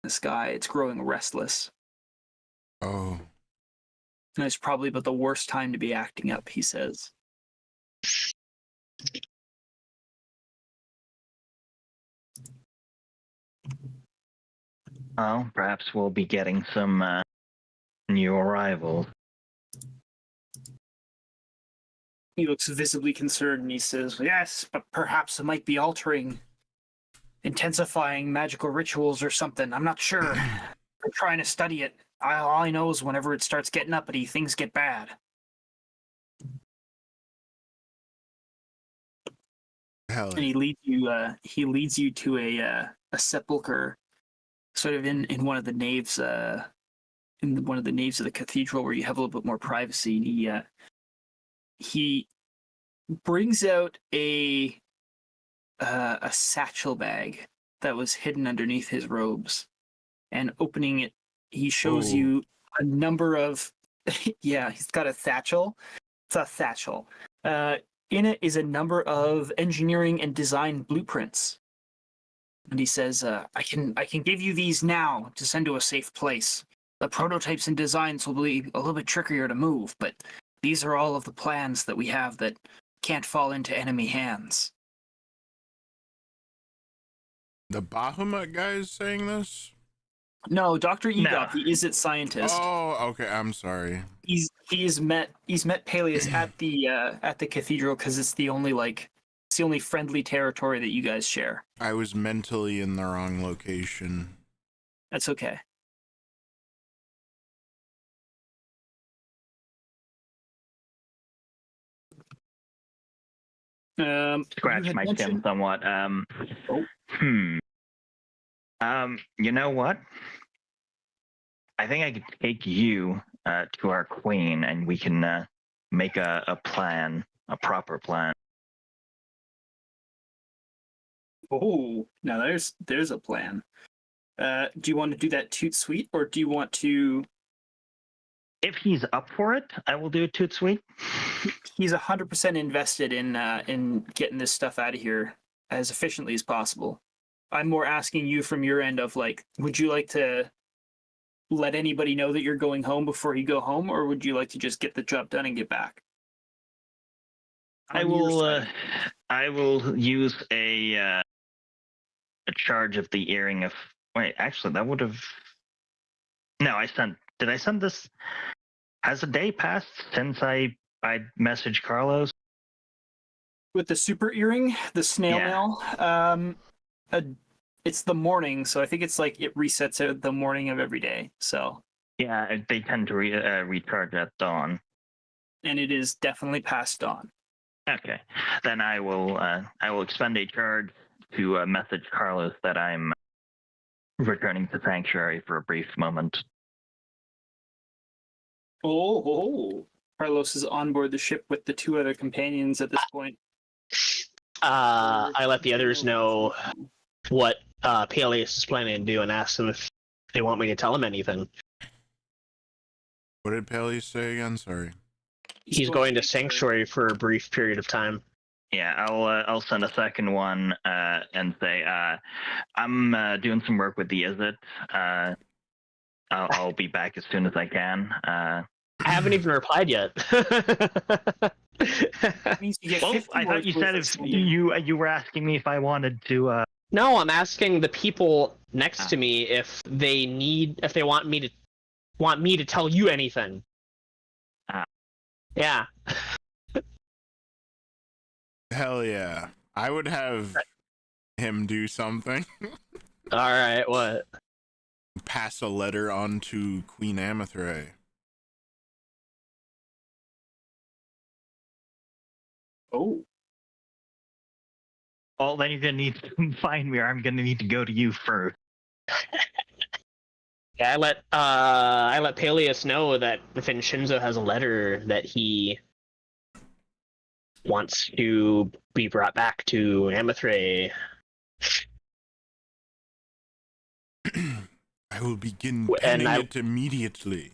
the sky. It's growing restless. Oh. And it's probably about the worst time to be acting up, he says. Well, perhaps we'll be getting some new arrivals. He looks visibly concerned and he says, yes, but perhaps it might be intensifying magical rituals or something. I'm not sure. We're trying to study it. All I know is whenever it starts getting uppity, things get bad. Hell. And he leads you to a sepulcher, sort of in one of the naves, in one of the naves of the cathedral where you have a little bit more privacy. And he brings out a satchel bag that was hidden underneath his robes, and opening it, he shows you a number of yeah, he's got a satchel. It's a satchel. In it is a number of engineering and design blueprints. And he says, I can give you these now to send to a safe place. The prototypes and designs will be a little bit trickier to move, but these are all of the plans that we have that can't fall into enemy hands. The Bahamut guy is saying this? No, Dr. Egop, the Is It scientist. Oh, okay. I'm sorry. He's met Paelias at the cathedral because it's the only friendly territory that you guys share. I was mentally in the wrong location. That's okay. Scratch my chin somewhat. You know what? I think I could take you to our queen, and we can make a plan, a proper plan. Oh, now there's a plan. Do you want to do that toot sweet, or do you want to? If he's up for it, I will do a toot sweet. He's 100% invested in getting this stuff out of here as efficiently as possible. I'm more asking you from your end of would you like to let anybody know that you're going home before you go home, or would you like to just get the job done and get back? I will use a charge of the earring of. Wait, actually, that would have. No, Did I send this? Has a day passed since I messaged Carlos? With the super earring, the snail mail, it's the morning, so I think it's it resets at the morning of every day. So yeah, they tend to recharge at dawn, and it is definitely past dawn. Okay, then I will expend a charge to message Carlos that I'm returning to Sanctuary for a brief moment. Oh, Carlos is on board the ship with the 2 other companions at this point. I let the others know what Paelias is planning to do and ask them if they want me to tell them anything. What did Paelias say again? Sorry. He's going to Sanctuary for a brief period of time. Yeah, I'll send a second one and say I'm doing some work with the Is It. I'll be back as soon as I can. I haven't even replied yet. Well, I thought you said if you were asking me if I wanted to. No, I'm asking the people next to me if they want me to tell you anything. Yeah. Hell yeah. I would have him do something. All right, what? Pass a letter on to Queen Vaszerei. Oh. Well, then you're gonna need to find me, or I'm gonna need to go to you first. Yeah, I let Paelias know that Vinshenzo has a letter that he wants to be brought back to Vaszerei. I will begin penning it immediately.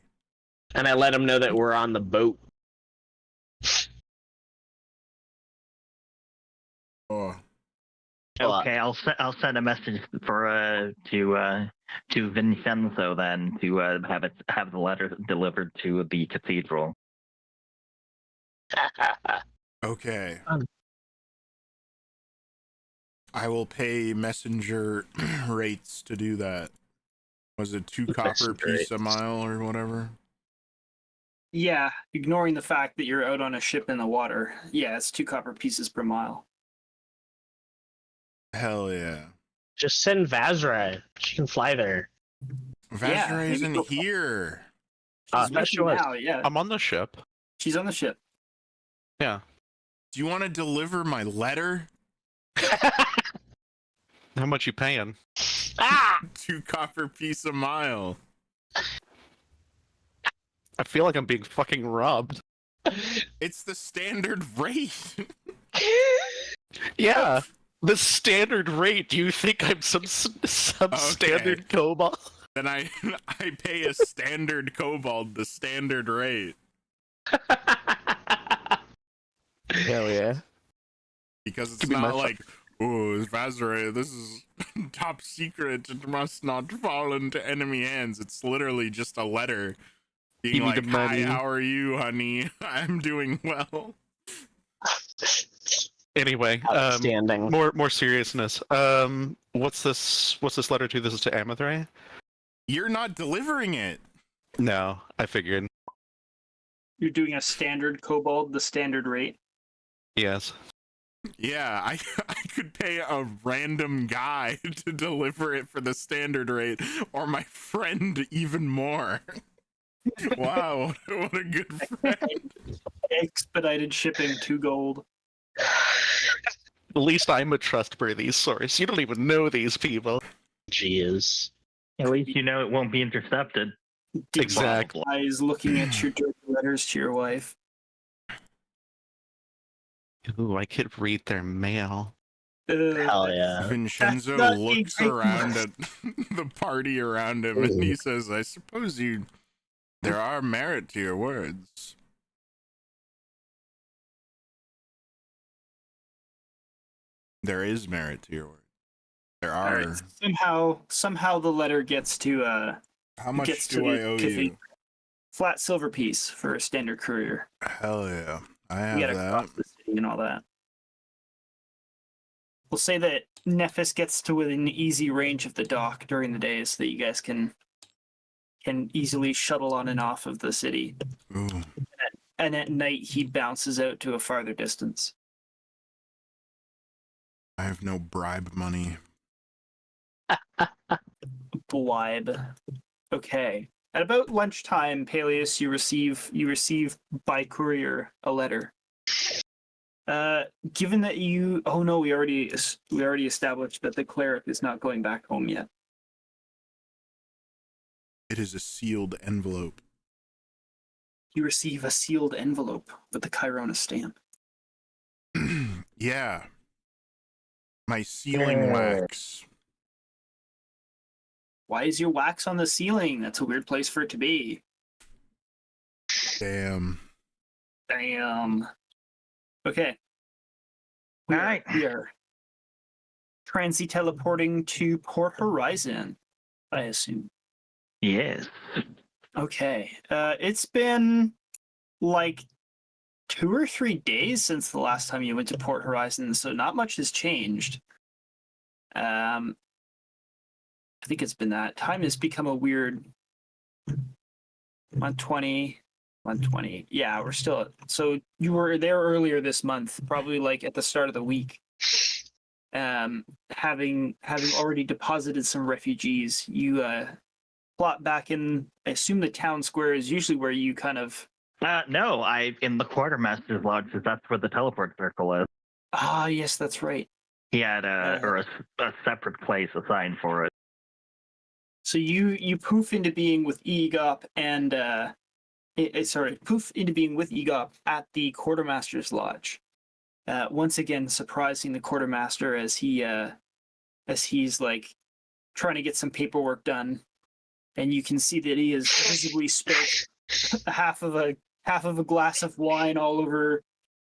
And I let him know that we're on the boat. Oh. Okay, I'll send a message for to Vinshenzo then to have the letter delivered to the cathedral. Okay. I will pay messenger rates to do that. Was it 2 copper piece a mile or whatever? Yeah, ignoring the fact that you're out on a ship in the water. Yeah, it's 2 copper pieces per mile. Hell yeah. Just send Vaszerei. She can fly there. Vaszerei isn't maybe here. She's thought with she you was. now, yeah. I'm on the ship. She's on the ship. Yeah. Do you want to deliver my letter? How much you paying? 2 copper piece a mile. I feel like I'm being fucking robbed. It's the standard rate. Yeah. The standard rate. Do you think I'm some standard kobold? Then I pay a standard kobold the standard rate. Hell yeah. Because it's Give me not my like, oh, Vaszerei, this is top secret. It must not fall into enemy hands. It's literally just a letter being Give me like, the money. hi, how are you, honey? I'm doing well. Anyway, Outstanding. more seriousness. What's this letter to? This is to Amathray? You're not delivering it. No, I figured. You're doing a standard kobold, the standard rate. Yes. Yeah, I could pay a random guy to deliver it for the standard rate, or my friend even more. Wow, what a good friend. Expedited shipping, 2 gold. At least I'm a trustworthy source. You don't even know these people. Jeez. At least you know it won't be intercepted. Exactly. Eyes looking at your dirty letters to your wife. Ooh, I could read their mail. Hell yeah. Vinshenzo That's not looks a great around at the party around him and he says, I suppose there are merit to your words. There is merit to your words. There All are. right. Somehow the letter gets to How much gets do to I the owe cathedral. you? Flat silver piece for a standard courier. Hell yeah. I You have gotta that. cross the city and all that. We'll say that Nephis gets to within easy range of the dock during the day, so that you guys can easily shuttle on and off of the city. Ooh. And at night he bounces out to a farther distance. I have no bribe money. Blibe. Okay. At about lunchtime, Paelias, you receive by courier a letter. Given that you, oh no, we already established that the cleric is not going back home yet. It is a sealed envelope. You receive a sealed envelope with the Cairona stamp. Yeah. My sealing wax. Why is your wax on the ceiling? That's a weird place for it to be. Damn. Damn. Okay. All right. We are transi-teleporting to Port Horizon, I assume. Yes. Okay. It's been like 2 or 3 days since the last time you went to Port Horizon, so not much has changed. I think it's been that. Time has become a weird 120. Yeah, we're still. So you were there earlier this month, probably like at the start of the week. Having already deposited some refugees, you plot back in. I assume the town square is usually where you kind of. No, in the quartermaster's lodge. That's where the teleport circle is. Ah, yes, that's right. He had a separate place assigned for it. So you poof into being with Egop and poof into being with Egop at the quartermaster's lodge. Once again, surprising the quartermaster as he's like trying to get some paperwork done, and you can see that he has visibly spilled half of a glass of wine all over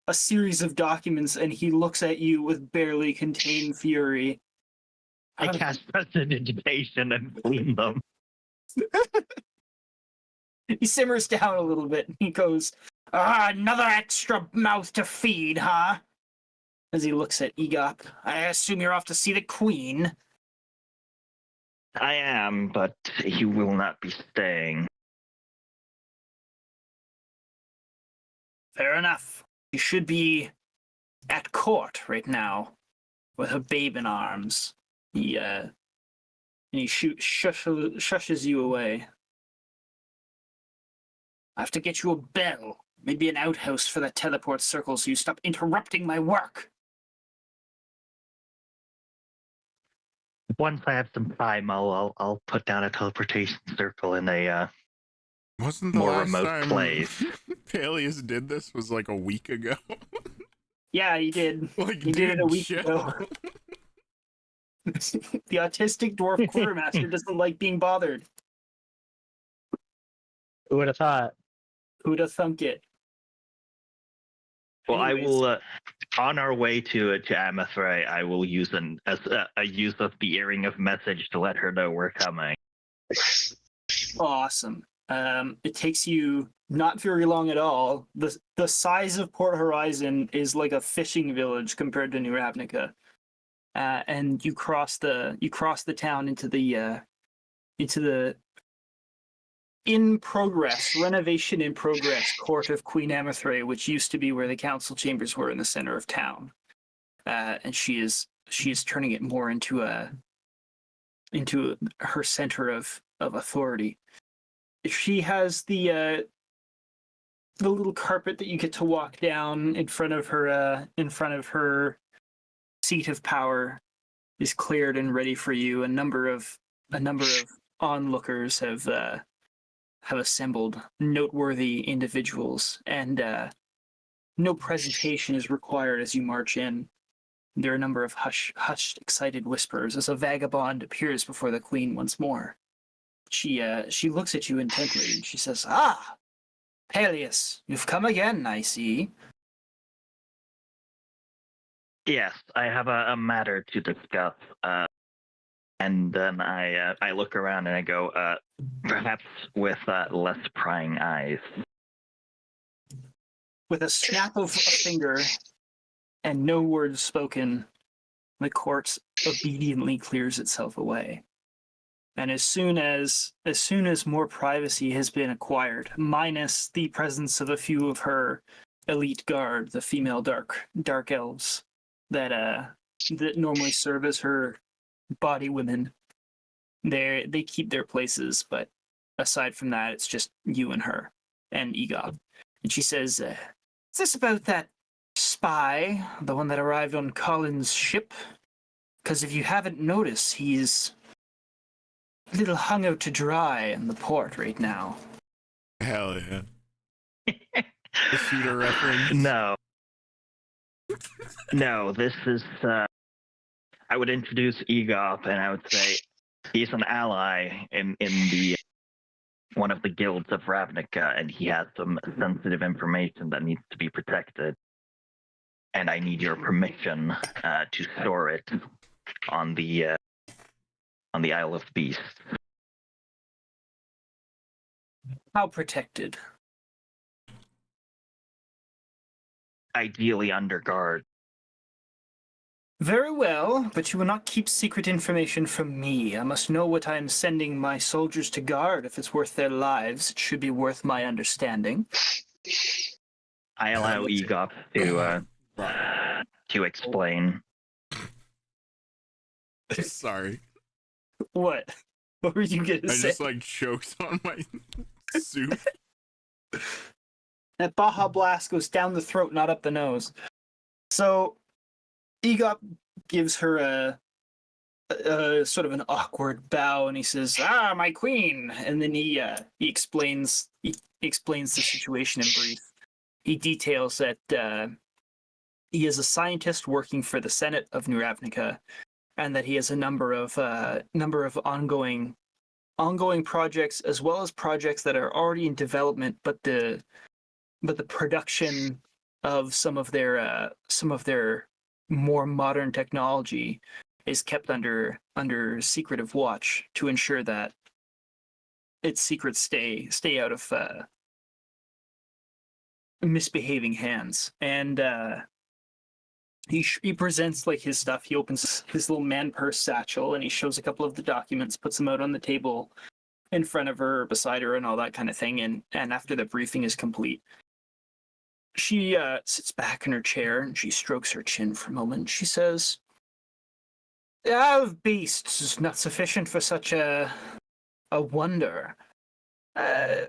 a series of documents, and he looks at you with barely contained fury. I cast prestidigitation and clean them. He simmers down a little bit, and he goes, another extra mouth to feed, huh? As he looks at Egop. I assume you're off to see the Queen. I am, but he will not be staying. Fair enough. You should be at court right now with a babe in arms. He shushes you away. I have to get you a bell, maybe an outhouse for that teleport circle so you stop interrupting my work. Once I have some time, I'll put down a teleportation circle in a Wasn't the more last remote time place. Paelias did this was like a week ago? Yeah, he did. Like, He did it a week chill. ago. The autistic dwarf quartermaster doesn't like being bothered. Who would have thought? Who'd have thunk it? Well, Anyways. I will. On our way to Amathray, I will use a use of the earring of message to let her know we're coming. Awesome. It takes you not very long at all. The size of Port Horizon is like a fishing village compared to New Ravnica. And you cross the town into the renovation in progress court of Queen Amathray, which used to be where the council chambers were in the center of town. And she is turning it more into her center of authority. She has the little carpet that you get to walk down in front of her seat of power is cleared and ready for you. A number of onlookers have assembled, noteworthy individuals, and no presentation is required as you march in. There are a number of hushed, excited whispers as a vagabond appears before the queen once more. She looks at you intently and she says, "Ah, Paelias, you've come again, I see." Yes, I have a matter to discuss. And then I look around and I go, perhaps with less prying eyes. With a snap of a finger and no words spoken, the court obediently clears itself away. And as soon as more privacy has been acquired, minus the presence of a few of her elite guard, the female dark elves that normally serve as her body women, they keep their places, but aside from that, it's just you and her and Egop. And she says, "Is this about that spy, the one that arrived on Colin's ship? Because if you haven't noticed, he's a little hung out to dry in the port right now." Hell yeah. The shooter reference. No, this is, I would introduce Egop and I would say he's an ally in the one of the guilds of Ravnica, and he has some sensitive information that needs to be protected. And I need your permission to store it on the Isle of Beasts. How protected? Ideally under guard. Very well, but you will not keep secret information from me. I must know what I am sending my soldiers to guard. If it's worth their lives, it should be worth my understanding. I allow Egop to explain. Sorry. What? What were you gonna I say? just like choked on my soup. That Baja Blast goes down the throat, not up the nose. So, Egop gives her a sort of an awkward bow, and he says, "Ah, my queen!" And then he explains the situation in brief. He details that he is a scientist working for the Senate of New Ravnica, and that he has a number of ongoing projects, as well as projects that are already in development, but the production of some of their more modern technology is kept under secretive watch to ensure that its secrets stay out of misbehaving hands. And he presents like his stuff. He opens his little man purse satchel and he shows a couple of the documents, puts them out on the table in front of her, beside her, and all that kind of thing. And after the briefing is complete, she sits back in her chair and she strokes her chin for a moment. She says, "Of beasts is not sufficient for such a wonder. Do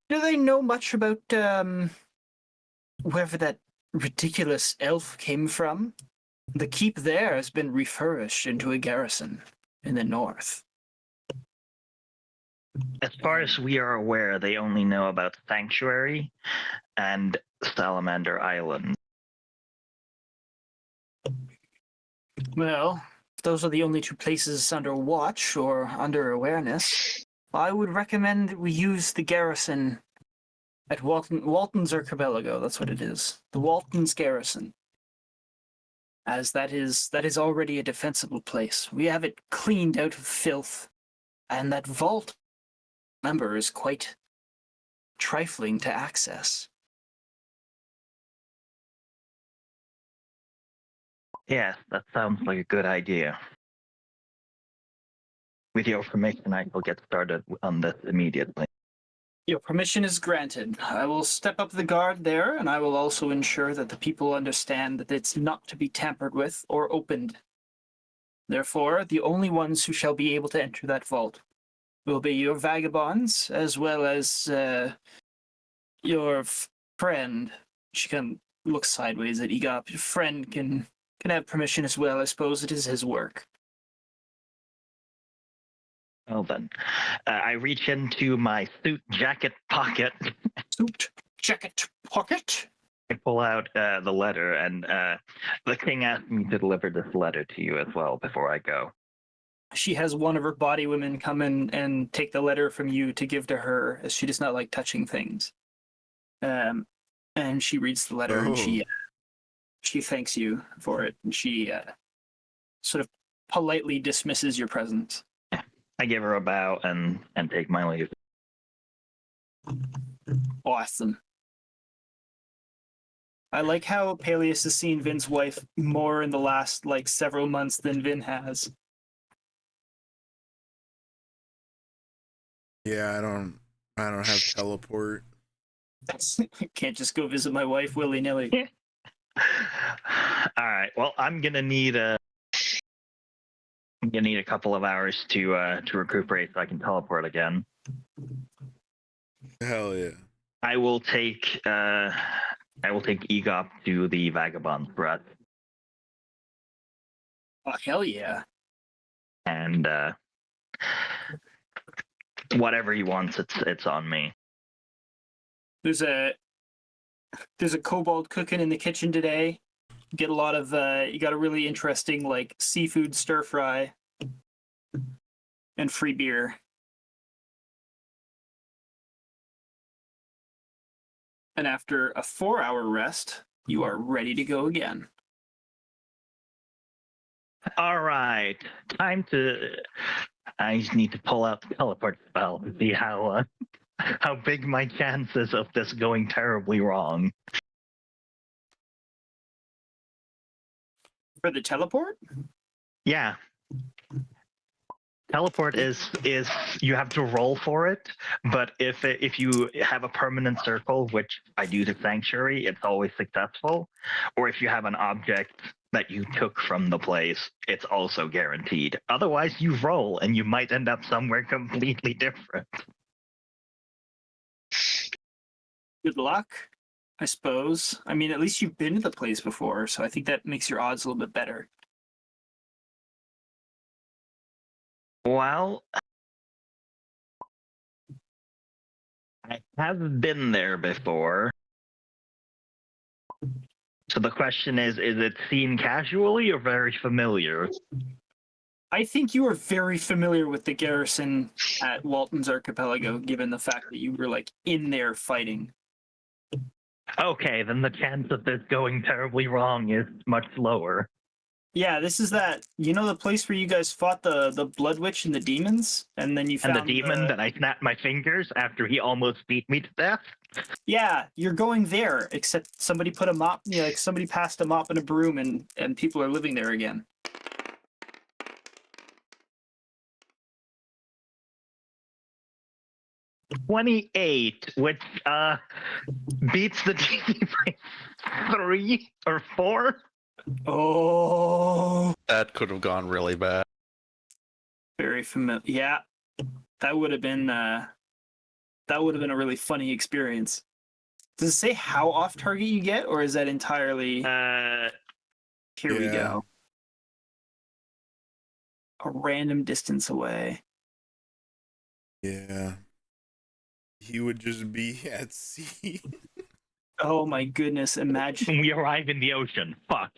they know much about wherever that ridiculous elf came from? The keep there has been refurbished into a garrison in the north." As far as we are aware, they only know about Sanctuary and Salamander Island. Well, if those are the only two places under watch or under awareness, I would recommend that we use the garrison at Walton's Archipelago. That's what it is. The Walton's Garrison. As that is already a defensible place. We have it cleaned out of filth, and that vault, remember, is quite trifling to access. Yes, that sounds like a good idea. With your permission, I will get started on this immediately. Your permission is granted. I will step up the guard there, and I will also ensure that the people understand that it's not to be tampered with or opened. Therefore, the only ones who shall be able to enter that vault will be your vagabonds, as well as your friend. She kind of looks sideways at Egop. Your friend can have permission as well. I suppose it is his work. Well then, I reach into my suit jacket pocket. Suit jacket pocket? I pull out the letter, and the king asked me to deliver this letter to you as well before I go. She has one of her body women come in and take the letter from you to give to her, as she does not like touching things. And she reads the letter, and she thanks you for it, and she sort of politely dismisses your presence. I give her a bow and take my leave. Awesome. I like how Paelias has seen Vin's wife more in the last several months than Vin has. Yeah, I don't have teleport. Can't just go visit my wife willy-nilly. All right. Well, I'm gonna need a couple of hours to recuperate so I can teleport again. Hell yeah. I will take Egop to the Vagabond Breath. Oh, hell yeah. And whatever he wants, it's on me. There's a kobold cooking in the kitchen today. Get a lot of you got a really interesting seafood stir fry and free beer. And after a 4-hour rest, you are ready to go again. All right, time to. I just need to pull out the teleport spell to see how big my chances of this going terribly wrong. For the teleport? Yeah. Teleport is you have to roll for it, but if you have a permanent circle, which I do to Sanctuary, it's always successful. Or if you have an object that you took from the place, it's also guaranteed. Otherwise, you roll and you might end up somewhere completely different. Good luck, I suppose. I mean, at least you've been to the place before, so I think that makes your odds a little bit better. Well, I have been there before. So the question is it seen casually or very familiar? I think you are very familiar with the garrison at Walton's Archipelago, given the fact that you were in there fighting. Okay, then the chance of this going terribly wrong is much lower. Yeah, this is that. You know the place where you guys fought the Blood Witch and the demons, and then you And found the demon that I snapped my fingers after he almost beat me to death. Yeah, you're going there. Except somebody put a mop. Yeah, like somebody passed a mop and a broom, and people are living there again. $28, which beats the DC by 3 or 4. Oh, That could have gone really bad. very familiar. Yeah, that would have been a really funny experience. Does it say how off target you get, or is that entirely? Here we Yeah. go. A random distance away. Yeah. He would just be at sea. Oh my goodness! Imagine. We arrive in the ocean. Fuck.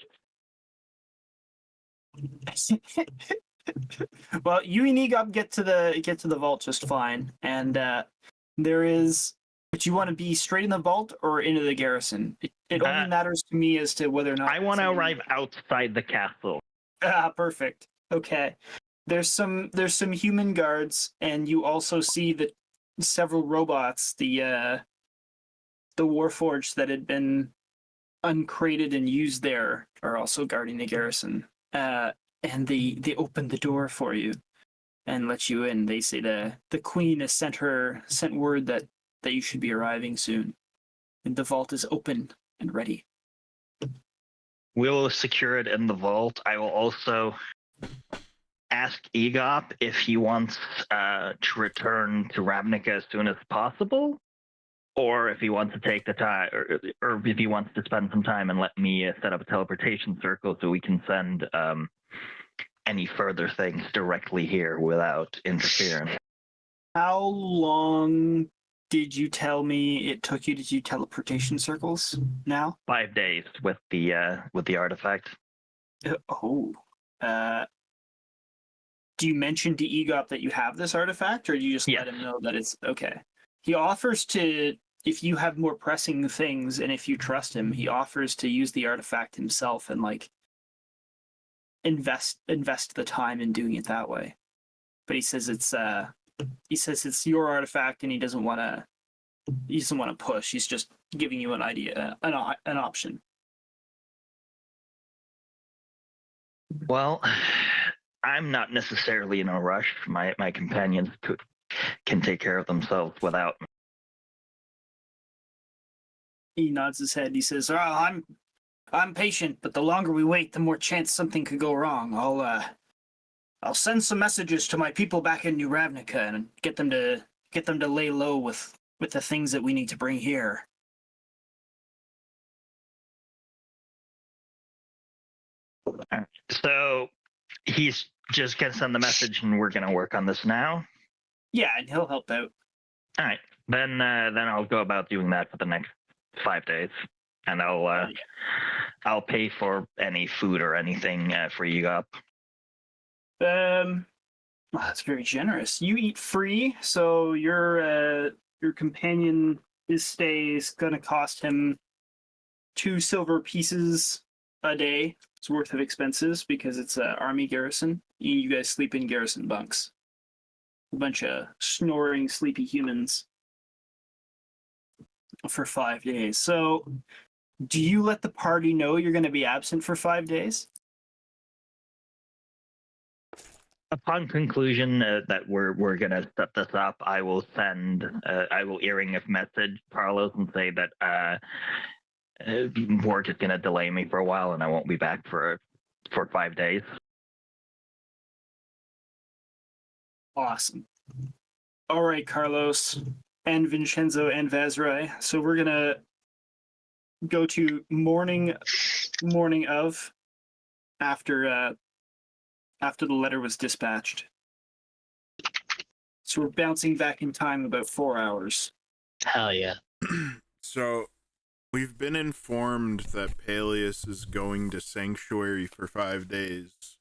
Well, you and Egop get to the vault just fine, and there is. But you want to be straight in the vault or into the garrison? It only matters to me as to whether or not I want to arrive outside the castle. Ah, perfect. Okay. There's some human guards, and you also see that several robots, the Warforged that had been uncrated and used there, are also guarding the garrison. And they open the door for you and let you in. They say the queen has sent word that you should be arriving soon. And the vault is open and ready. We'll secure it in the vault. I will also ask Egop if he wants to return to Ravnica as soon as possible, or if he wants to take the time, or if he wants to spend some time and let me set up a teleportation circle so we can send any further things directly here without interference. How long did you tell me it took you to do teleportation circles now? 5 days with the artifact. Oh. Do you mention to Egop that you have this artifact, or do you just Yes. let him know that it's okay? He offers to, if you have more pressing things and if you trust him, he offers to use the artifact himself and like invest the time in doing it that way. But he says it's your artifact and he doesn't want to push. He's just giving you an idea, an option. Well, I'm not necessarily in a rush. My companions can take care of themselves without me. He nods his head. He says, "Oh, I'm patient, but the longer we wait, the more chance something could go wrong. I'll send some messages to my people back in New Ravnica and get them to lay low with the things that we need to bring here." So he's just gonna send the message, and we're gonna work on this now. Yeah, and he'll help out. All right, then I'll go about doing that for the next 5 days, and I'll pay for any food or anything for you up. Well, that's very generous. You eat free, so your companion, his stay is going to cost him 2 silver pieces a day. It's worth of expenses because it's an army garrison. You guys sleep in garrison bunks. A bunch of snoring, sleepy humans for 5 days. So, do you let the party know you're going to be absent for 5 days? Upon conclusion that we're gonna set this up, I will earring a message Carlos and say that work is gonna delay me for a while and I won't be back for 5 days. Awesome. All right, Carlos and Vinshenzo and Vaszerei. So we're gonna go to morning of after the letter was dispatched. So we're bouncing back in time about 4 hours. Hell yeah. So, we've been informed that Paelias is going to Sanctuary for 5 days.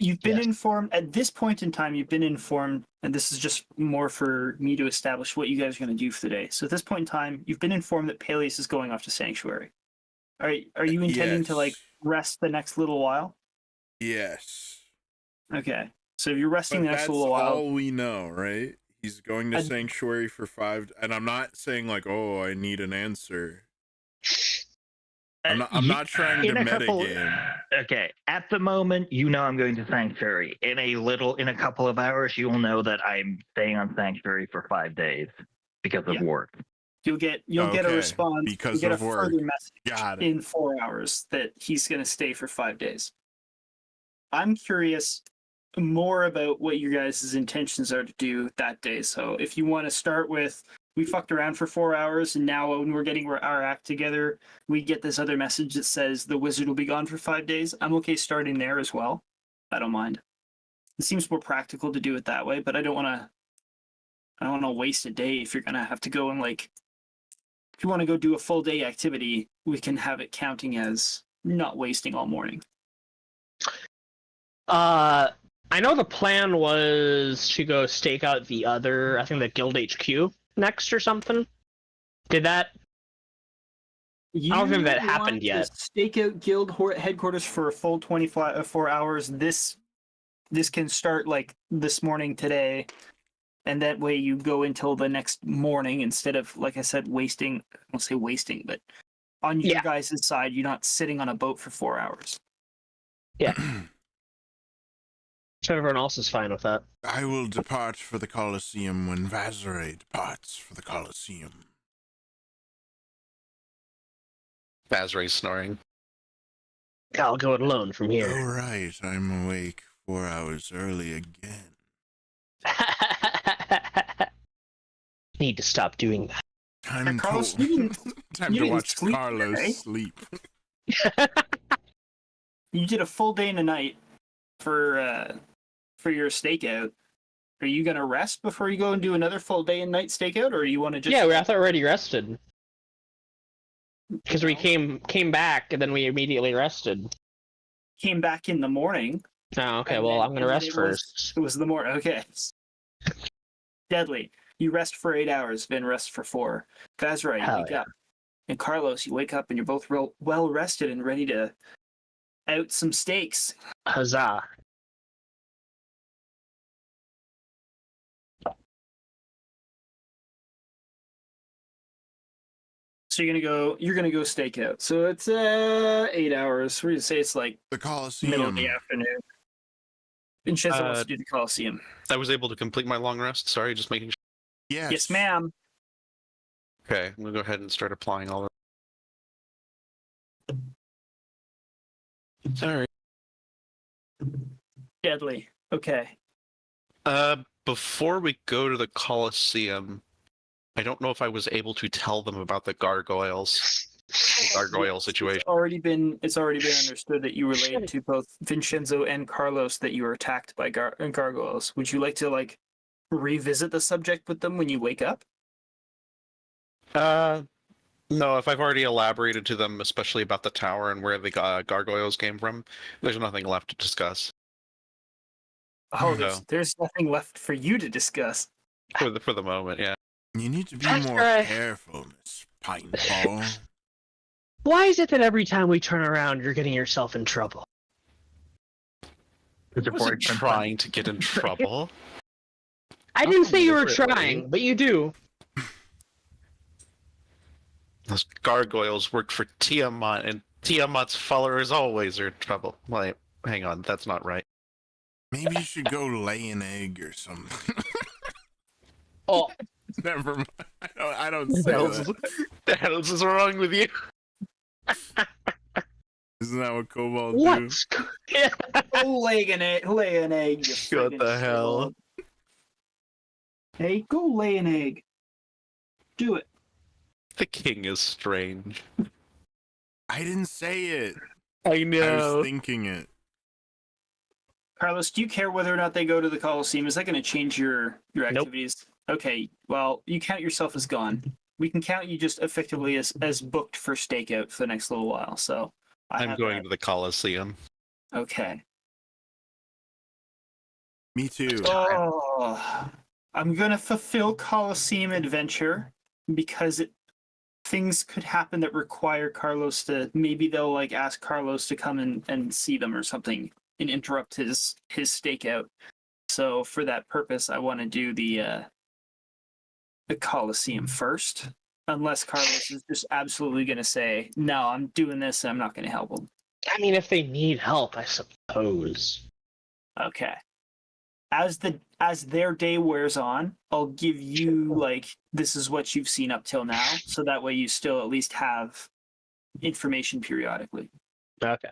You've been Yes. informed at this point in time. You've been informed, and this is just more for me to establish what you guys are going to do for the day. So at this point in time, you've been informed that Paelias is going off to Sanctuary. Are you intending to like Yes. rest the next little while? Yes. Okay, so if you're resting But the next that's little while, all we know, right? He's going to I- Sanctuary for 5, and I'm not saying like, oh, I need an answer. I'm not trying to in a couple- metagame. Okay, at the moment, you know I'm going to Sanctuary. In a couple of hours, you will know that I'm staying on Sanctuary for 5 days because of Yeah. work. you'll get a Okay, response. because you'll get of a work. further message Got it. in 4 hours that he's going to stay for 5 days. I'm curious more about what your guys' intentions are to do that day. So if you want to start with, we fucked around for 4 hours, and now when we're getting our act together, we get this other message that says the wizard will be gone for 5 days. I'm okay starting there as well. I don't mind. It seems more practical to do it that way, but I don't want to waste a day if you're going to have to go and like, if you want to go do a full day activity, we can have it counting as not wasting all morning. I know the plan was to go stake out the other, I think the Guild HQ next or something. Did that? don't think that happened want to yet. Stake out guild headquarters for a full 24 hours. This can start like this morning today, and that way you go until the next morning instead of, like I said, wasting. I won't say wasting, but on your Yeah. guys' side, you're not sitting on a boat for 4 hours. So everyone else is fine with that. I will depart for the Colosseum when Vaszerei departs for the Colosseum. Vaszerei's snoring. I'll go it alone from here. Oh, right, I'm awake 4 hours early again. Need to stop doing that. Time Carlos, to, you didn't- time you to didn't watch sleep Carlos today. sleep. You did a full day and a night for your stakeout. Are you gonna rest before you go and do another full day and night stakeout, or you want to just? Yeah, I thought we already rested. Because we came back and then we immediately rested. came back in the morning. Oh, okay. And Well, then- I'm gonna and then rest it was- first. It was the morning. Okay. Deadly. You rest for 8 hours. Vin rests for 4. Vaszerei, you Hell wake yeah. up. And Carlos, you wake up and you're both well rested and ready to out some stakes. Huzzah! So you're gonna go stake out. So it's 8 hours. We're gonna say it's like The Colosseum. middle of the afternoon. Vinshenzo wants Uh, to do the Colosseum. I was able to complete my long rest. Sorry, just making sure. Yes. Yes, ma'am. Okay, I'm gonna go ahead and start applying all of Sorry. Deadly. Okay. Before we go to the Colosseum, I don't know if I was able to tell them about the gargoyles. The gargoyle situation. It's already been understood that you relayed to both Vinshenzo and Carlos that you were attacked by gargoyles. Would you like to like revisit the subject with them when you wake up? No, if I've already elaborated to them, especially about the tower and where the gargoyles came from, there's nothing left to discuss Oh, No. there's nothing left for you to discuss. for the moment. Yeah. You need to be That's more right. careful, Miss Pinefall. Why is it that every time we turn around, you're getting yourself in trouble? I wasn't trying to get in trouble. I didn't say you were deliberately. trying, but you do. Those gargoyles worked for Tiamat, and Tiamat's followers always are in trouble. Wait, hang on, that's not right. Maybe you should go lay an egg or something. Oh, Never mind. I don't say that. The hell is wrong with you? Isn't that what Kobold what? do? Yeah. Go lay an egg. Lay an egg. You What friggin' the hell? shit. Hey, go lay an egg. Do it. The king is strange. I didn't say it. I I know. was thinking it. Carlos, do you care whether or not they go to the Colosseum? Is that going to change your Nope. activities? Okay, well, you count yourself as gone. We can count you just effectively as booked for stakeout for the next little while. So I'm have going that. to the Colosseum. Okay. Me too. Oh, I'm gonna fulfill Colosseum Adventure because things could happen that require Carlos to. Maybe they'll like ask Carlos to come and see them or something and interrupt his stakeout. So for that purpose, I want to do the Colosseum first. Unless Carlos is just absolutely gonna say, "No, I'm doing this. I'm not gonna help him." I mean, if they need help, I suppose. Okay. As their day wears on, I'll give you like this is what you've seen up till now, so that way you still at least have information periodically. Okay.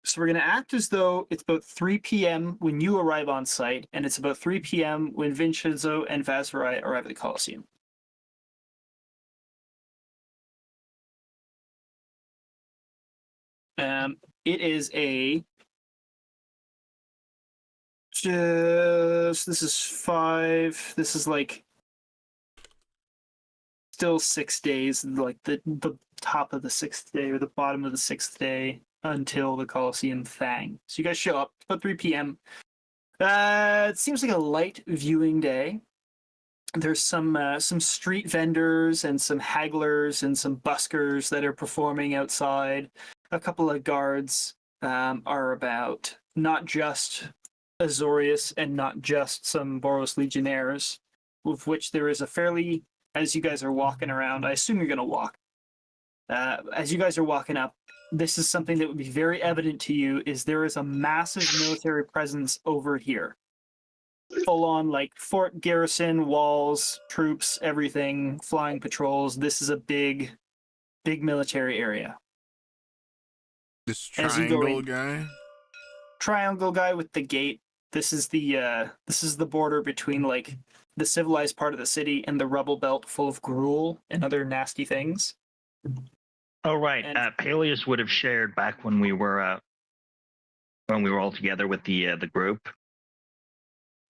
So we're gonna act as though it's about 3 p.m. when you arrive on site, and it's about 3 p.m. when Vinshenzo and Vaszerei arrive at the Colosseum. It is this is 5. This is like still 6 days, like the top of the 6th day or the bottom of the 6th day until the Colosseum Thang. So you guys show up about 3 p.m. It seems like a light viewing day. There's some street vendors and some hagglers and some buskers that are performing outside. A couple of guards are about, not just Azorius and not just some Boros Legionnaires, with which there is a fairly, as you guys are walking around, I assume you're going to walk. As you guys are walking up, this is something that would be very evident to you, is there is a massive military presence over here. Full on like fort garrison, walls, troops, everything, flying patrols. This is a big military area. This As you go triangle in- guy. Triangle guy with the gate. This is the border between like the civilized part of the city and the rubble belt full of gruel and other nasty things. Oh right, And- Paelias would have shared back when we were all together with the group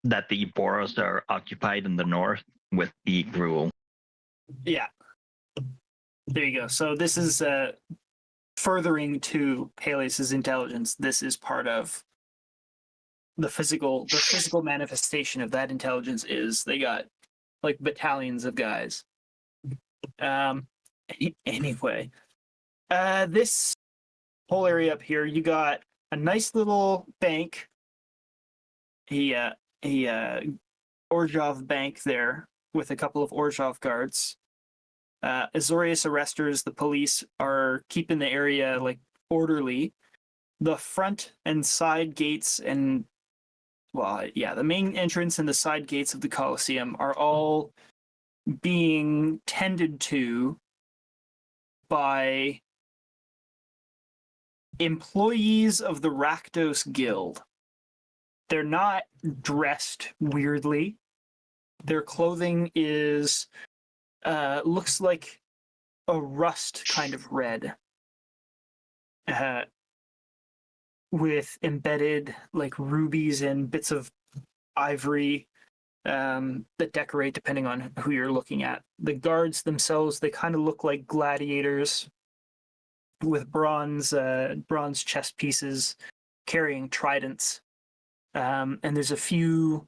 that the Boros are occupied in the north with the gruel. Yeah. There you go. So this is furthering to Paelias' intelligence. This is part of the physical manifestation of that intelligence is they got like battalions of guys. Anyway, this whole area up here, you got a nice little bank, a Orzhov bank there with a couple of Orzhov guards. Azorius arresters, the police, are keeping the area like orderly. The front and side gates and the main entrance and the side gates of the Colosseum are all being tended to by employees of the Rakdos Guild. They're not dressed weirdly. Their clothing is looks like a rust kind of red, with embedded like rubies and bits of ivory that decorate depending on who you're looking at. The guards themselves, they kind of look like gladiators with bronze chest pieces, carrying tridents. And there's a few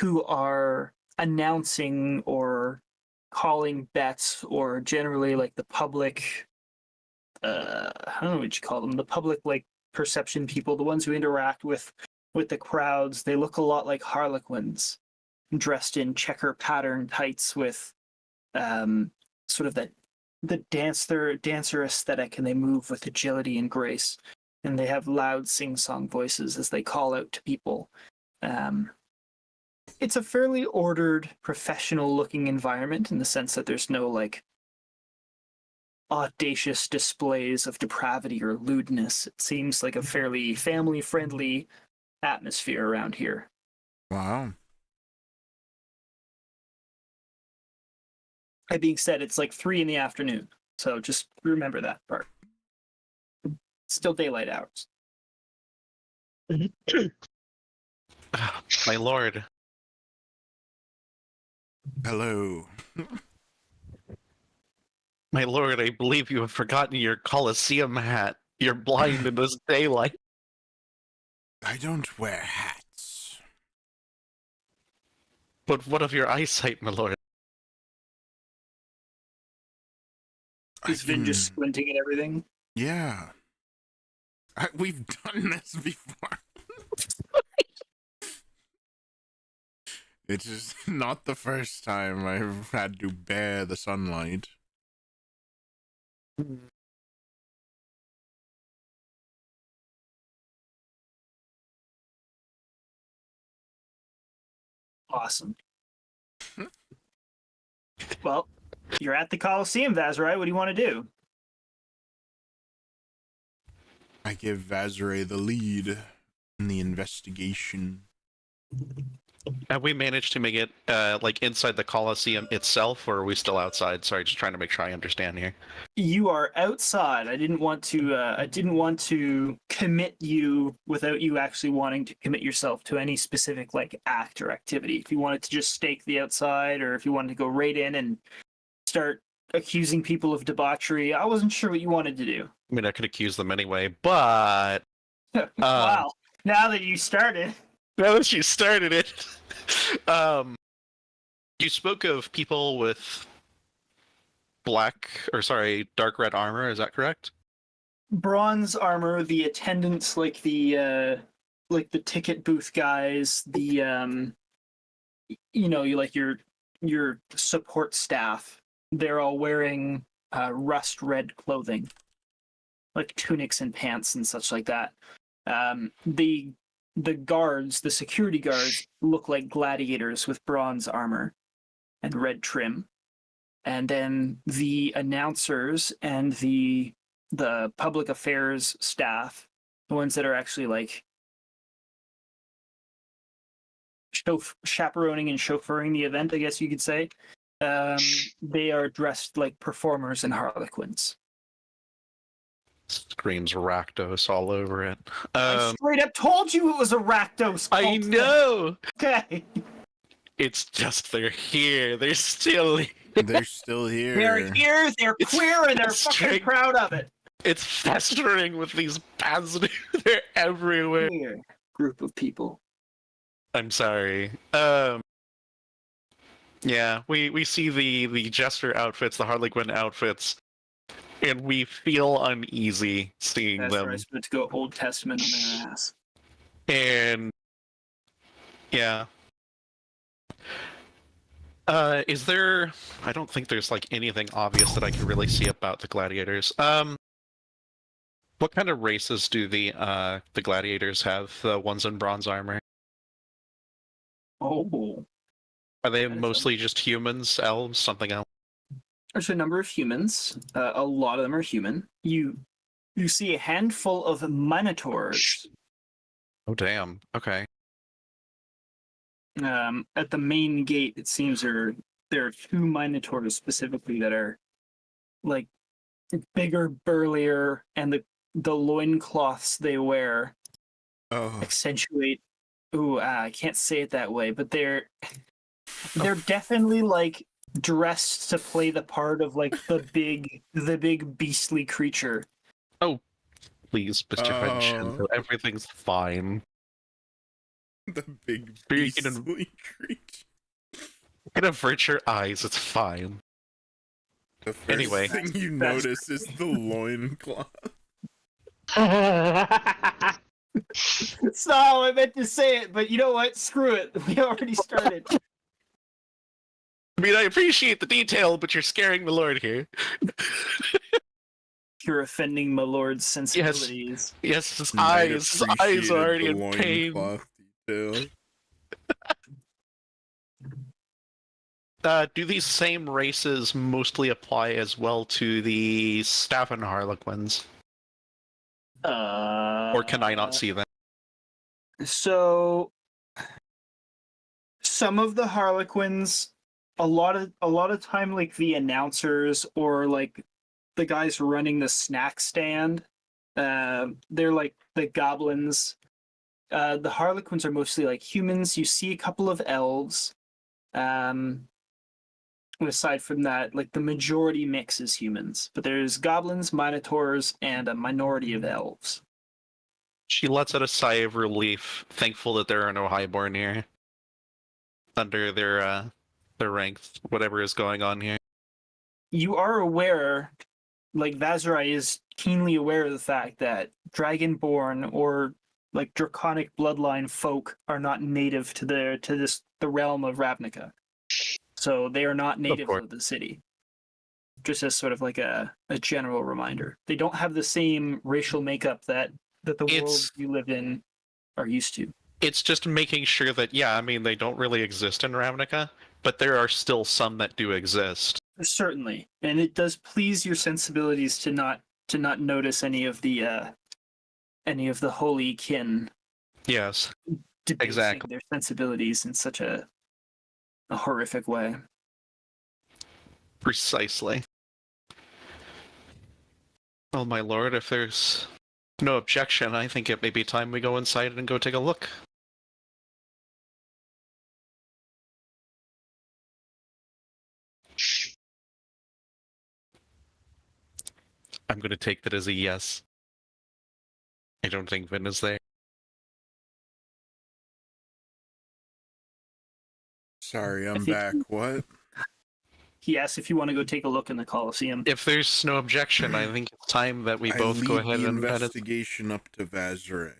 who are announcing or calling bets, or generally like the public, I don't know what you call them, the public like perception people, the ones who interact with the crowds. They look a lot like harlequins, dressed in checker pattern tights with sort of the dancer aesthetic, and they move with agility and grace, and they have loud sing-song voices as they call out to people. It's a fairly ordered, professional-looking environment in the sense that there's no like audacious displays of depravity or lewdness. It seems like a fairly family-friendly atmosphere around here. Wow. That being said, it's like 3 p.m, so just remember that part. Still daylight hours. My lord. Hello. My lord, I believe you have forgotten your Colosseum hat. You're blind in this daylight. I don't wear hats. But what of your eyesight, my lord? Is Vin just squinting at everything? Yeah. We've done this before. It's just not the first time I've had to bear the sunlight. Awesome. Well, you're at the Coliseum, Vaszerei. What do you want to do? I give Vaszerei the lead in the investigation. Have we managed to make it like inside the Colosseum itself, or are we still outside? Sorry, just trying to make sure I understand here. You are outside. I didn't want to commit you without you actually wanting to commit yourself to any specific like act or activity. If you wanted to just stake the outside, or if you wanted to go right in and start accusing people of debauchery, I wasn't sure what you wanted to do. I mean, I could accuse them anyway, but Wow. Now that you started. now that you started it, you spoke of people with dark red armor. Is that correct? Bronze armor, the attendants, like the ticket booth guys, the you like your support staff. They're all wearing rust red clothing, like tunics and pants and such like that. The guards, the security guards, look like gladiators with bronze armor and red trim. And then the announcers and the public affairs staff, the ones that are actually like chaperoning and chauffeuring the event, I guess you could say, they are dressed like performers and harlequins. Screams Rakdos all over it. I straight up told you it was a Rakdos. I know! Okay. It's just they're here. They're still here. They're still here. They're here, they're It's queer, and they're fucking straight- proud of it. It's festering with these bastards. They're everywhere. Queer group of people. I'm sorry. Yeah, we see the jester outfits, the Harlequin outfits, and we feel uneasy seeing That's them. where I was meant to go Old Testament on their ass. And yeah. Is there? I don't think there's like anything obvious that I can really see about the gladiators. What kind of races do the gladiators have? The ones in bronze armor? Oh. Are they That is mostly just humans, elves, something else? There's a number of humans. A lot of them are human. You see a handful of minotaurs Oh damn. Okay. at the main gate. It seems there are two minotaurs specifically that are like bigger, burlier, and the loincloths they wear Oh, accentuate. Ooh, I can't say it that way, but they're definitely like dressed to play the part of like the big beastly creature. Please, Mr. Vinshenzo, everything's fine. the big You can- beastly creature. You can avert your eyes, it's fine. The first Anyway. thing you That's- notice is the loincloth. It's not how I meant to say it, but you know what? Screw it. We already started. I mean, I appreciate the detail, but you're scaring the Lord here. You're offending my lord's sensibilities. Yes, his Might eyes appreciated are already the in pain. loincloth detail. Do these same races mostly apply as well to the staff and harlequins? Or can I not see them? So, some of the harlequins, a lot of time, like the announcers or like the guys running the snack stand, they're like the goblins. The harlequins are mostly like humans. You see a couple of elves. Aside from that, like the majority mix is humans, but there's goblins, minotaurs, and a minority of elves. She lets out a sigh of relief, thankful that there are no highborn here. under their ranks, whatever is going on here. You are aware, like Vaszerei is keenly aware of the fact that Dragonborn or like draconic bloodline folk are not native to the realm of Ravnica. So they are not natives course. of the city. Just as sort of like a general reminder. They don't have the same racial makeup that the world you live in are used to. It's just making sure that, yeah, I mean, they don't really exist in Ravnica, but there are still some that do exist. Certainly. And it does please your sensibilities to not notice any of the holy kin Yes, debasing exactly. their sensibilities in such a horrific way. Precisely. Well, my lord, if there's no objection, I think it may be time we go inside and go take a look. I'm going to take that as a yes. I don't think Vin is there. Sorry, I'm think back. What? He asks if you want to go take a look in the Colosseum. If there's no objection, I think it's time that we I both go lead ahead the and head. investigation up to Vaszerei.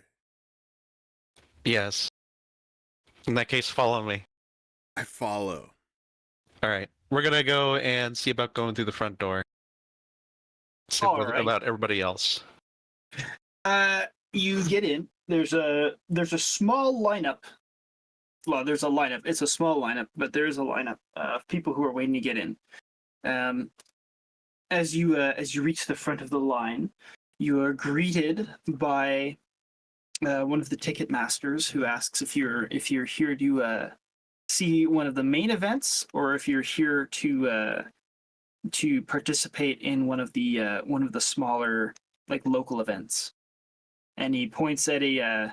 Yes. In that case, follow me. I follow. Alright. We're gonna go and see about going through the front door. See about everybody else. You get in. There's a small lineup. Well, there's a lineup. It's a small lineup, but there is a lineup of people who are waiting to get in. As you reach the front of the line, you are greeted by one of the ticket masters who asks if you're here to see one of the main events or if you're here to participate in one of the smaller like local events. And he points at a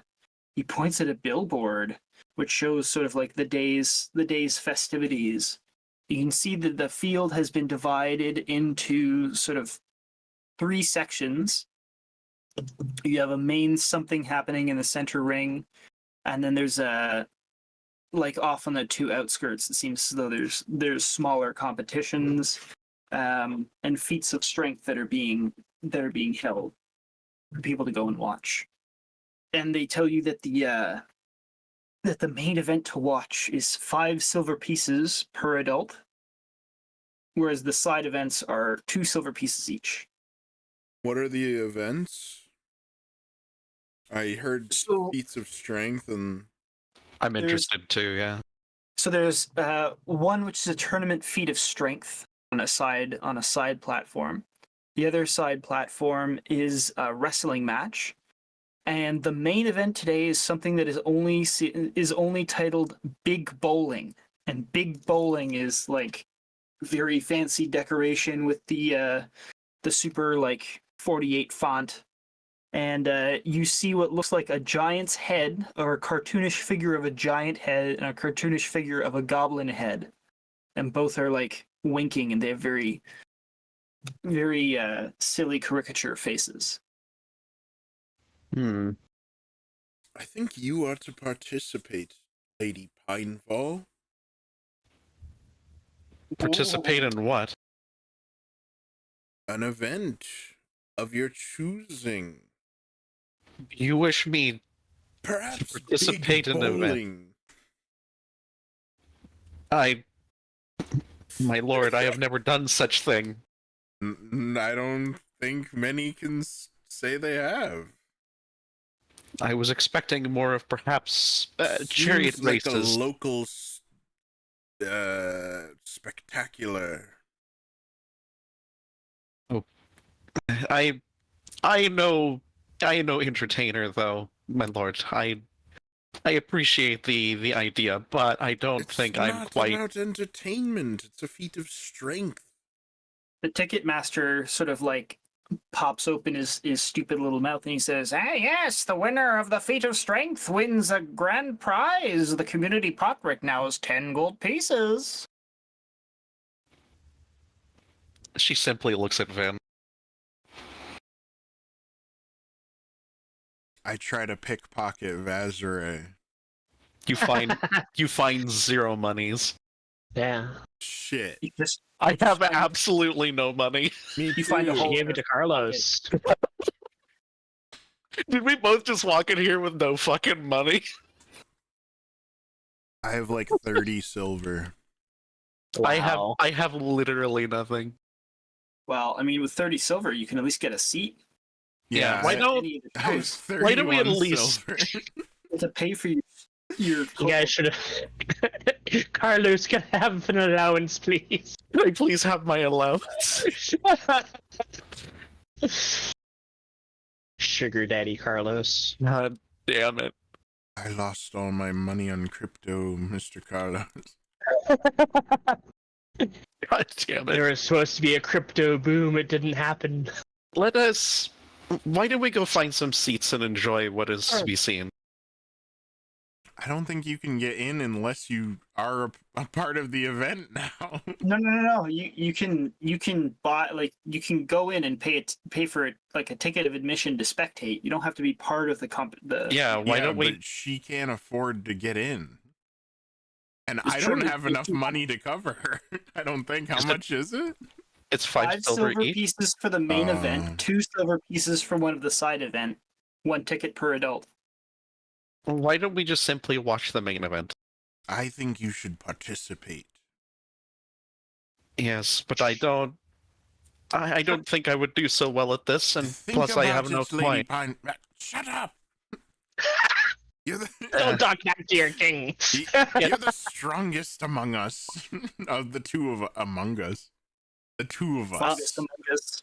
billboard which shows sort of like the day's festivities. You can see that the field has been divided into sort of 3 sections. You have a main something happening in the center ring, and then there's like off on the 2 outskirts. It seems as though there's smaller competitions and feats of strength that are being held for people to go and watch. And they tell you that the main event to watch is 5 silver pieces per adult, whereas the side events are 2 silver pieces each. What are the events? I heard feats of strength, and I'm interested too, yeah. So there's one which is a tournament feat of strength on a side platform. The other side platform is a wrestling match. And the main event today is something that is only titled Big Bowling, and Big Bowling is like very fancy decoration with the super like 48 font, and you see what looks like a giant's head or a cartoonish figure of a giant head and a cartoonish figure of a goblin head, and both are like winking and they have very very silly caricature faces. I think you ought to participate, Lady Pinefall. Participate in what? An event of your choosing. You wish me Perhaps to participate in an event? My lord, I have never done such thing. I don't think many can say they have. I was expecting more of perhaps chariot like races. A local spectacular. Oh, I know entertainer though, my lord. I appreciate the idea, but I don't think I'm quite. It's not about entertainment. It's a feat of strength. The ticket master sort of like pops open his stupid little mouth and he says, "Ah, yes, the winner of the feat of strength wins a grand prize. The community pot brick now is 10 gold pieces." She simply looks at Vin. I try to pickpocket Vaszerei. You find 0 monies. Yeah. Shit. You just I have absolutely no money. Me You find a too. hole. He gave it to Carlos. Did we both just walk in here with no fucking money? I have like 30 silver. Wow. I have literally nothing. well, I mean, with 30 silver, you can at least get a seat. Yeah. Why At don't any of the I have shows why don't we at 31 least- silver. to pay for your You guys should have. Carlos, can I have an allowance, please? Can I please have my allowance? Sugar Daddy Carlos. God damn it. I lost all my money on crypto, Mr. Carlos. God damn it. There was supposed to be a crypto boom, it didn't happen. Let us. Why don't we go find some seats and enjoy what is to be seen? I don't think you can get in unless you are a part of the event now. No. You can buy, like, you can go in and pay for it, like a ticket of admission to spectate. You don't have to be part of the Yeah, why don't we? But she can't afford to get in. And It's I don't true. have enough money to cover her. I don't think. How Is it- much is it? It's 5 silver each. pieces for the main Oh. event, 2 silver pieces for one of the side event, 1 ticket per adult. Why don't we just simply watch the main event? I think you should participate. Yes, but I don't. I don't think I would do so well at this, and Think plus I about have no it, Lady coin. Pine. Shut up! You're the, Don't talk back to your king. you're the strongest among us. Of the two of among us. The two of us. Fungus among us.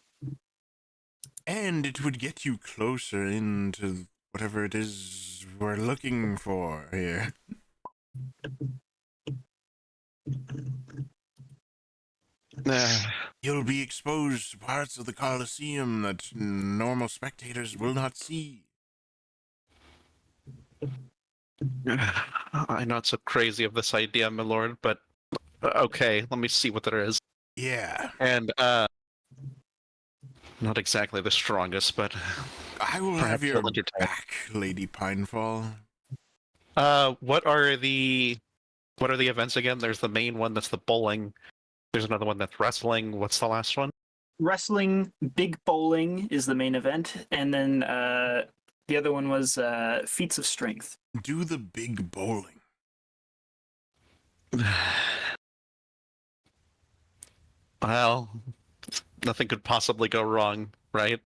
And it would get you closer into whatever it is we're looking for here. You'll be exposed to parts of the Colosseum that normal spectators will not see. I'm not so crazy of this idea, my lord, but okay, let me see what there is. Yeah, And, not exactly the strongest, but I will Perhaps have your you'll entertain. back, Lady Pinefall. what are the events again? There's the main one that's the bowling. There's another one that's wrestling. What's the last one? Wrestling, big bowling is the main event, and then the other one was feats of strength. Do the big bowling. Well, nothing could possibly go wrong, right?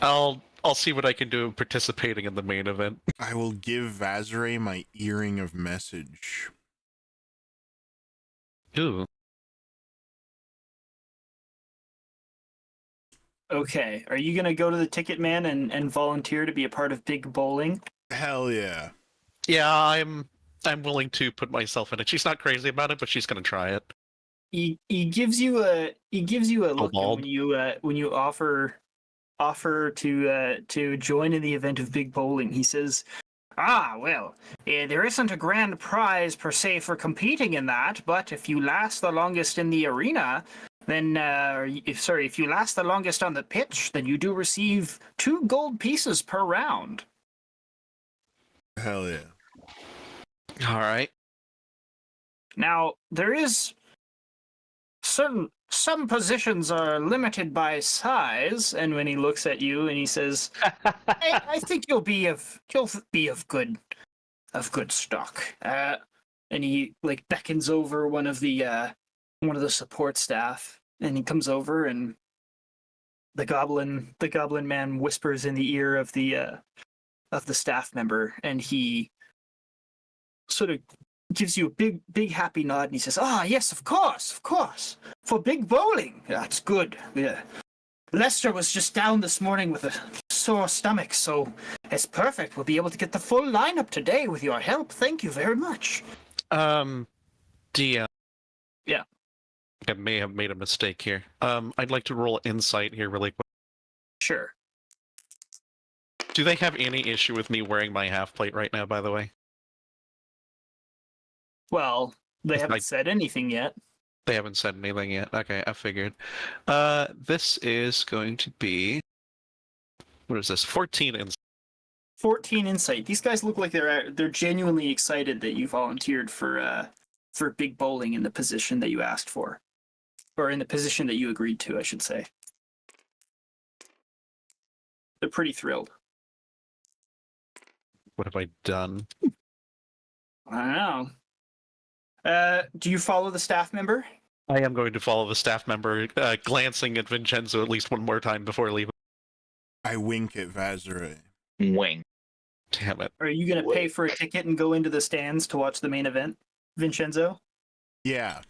I'll see what I can do participating in the main event. I will give Vaszerei my earring of message. Ooh. Okay, are you gonna go to the ticket man and volunteer to be a part of big bowling? Hell yeah. Yeah, I'm willing to put myself in it. She's not crazy about it, but she's gonna try it. He gives you a look Kobold. when you offer to join in the event of big bowling. He says, there isn't a grand prize per se for competing in that, but if you last the longest in the arena, then if you last the longest on the pitch, then you do receive 2 gold pieces per round. Hell yeah. All right. Now, there is some positions are limited by size, and when he looks at you and he says, I think you'll be of good stock. And he like beckons over one of the support staff, and he comes over, and the goblin man whispers in the ear of the staff member, and he sort of gives you a big happy nod, and he says, yes, of course, for big bowling. That's good. Yeah. Lester was just down this morning with a sore stomach, so it's perfect. We'll be able to get the full lineup today with your help. Thank you very much. DM. Yeah. I may have made a mistake here. I'd like to roll insight here really quick. Sure. Do they have any issue with me wearing my half plate right now, by the way? Well, they It's haven't like- said anything yet. They haven't said anything yet. Okay, I figured. This is going to be... What is this? 14 insight. 14 insight. These guys look like they're genuinely excited that you volunteered for big bowling in the position that you asked for, or in the position that you agreed to, I should say. They're pretty thrilled. What have I done? I don't know. Do you follow the staff member? I am going to follow the staff member, glancing at Vinshenzo at least one more time before leaving. I wink at Vaszerei. Wing. Damn it. Or are you going to pay for a ticket and go into the stands to watch the main event, Vinshenzo? Yeah.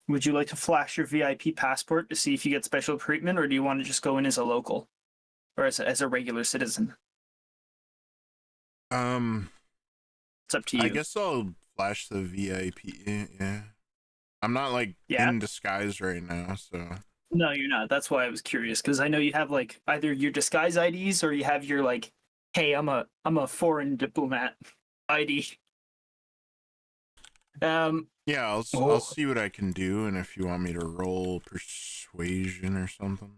Would you like to flash your VIP passport to see if you get special treatment, or do you want to just go in as a local? Or as a regular citizen? It's up to you. I guess I'll flash the VIP. Yeah. I'm not Yeah. in disguise right now, so. No, you're not. That's why I was curious, because I know you have either your disguise IDs or you have your hey, I'm a foreign diplomat ID. Yeah, I'll see what I can do, and if you want me to roll persuasion or something,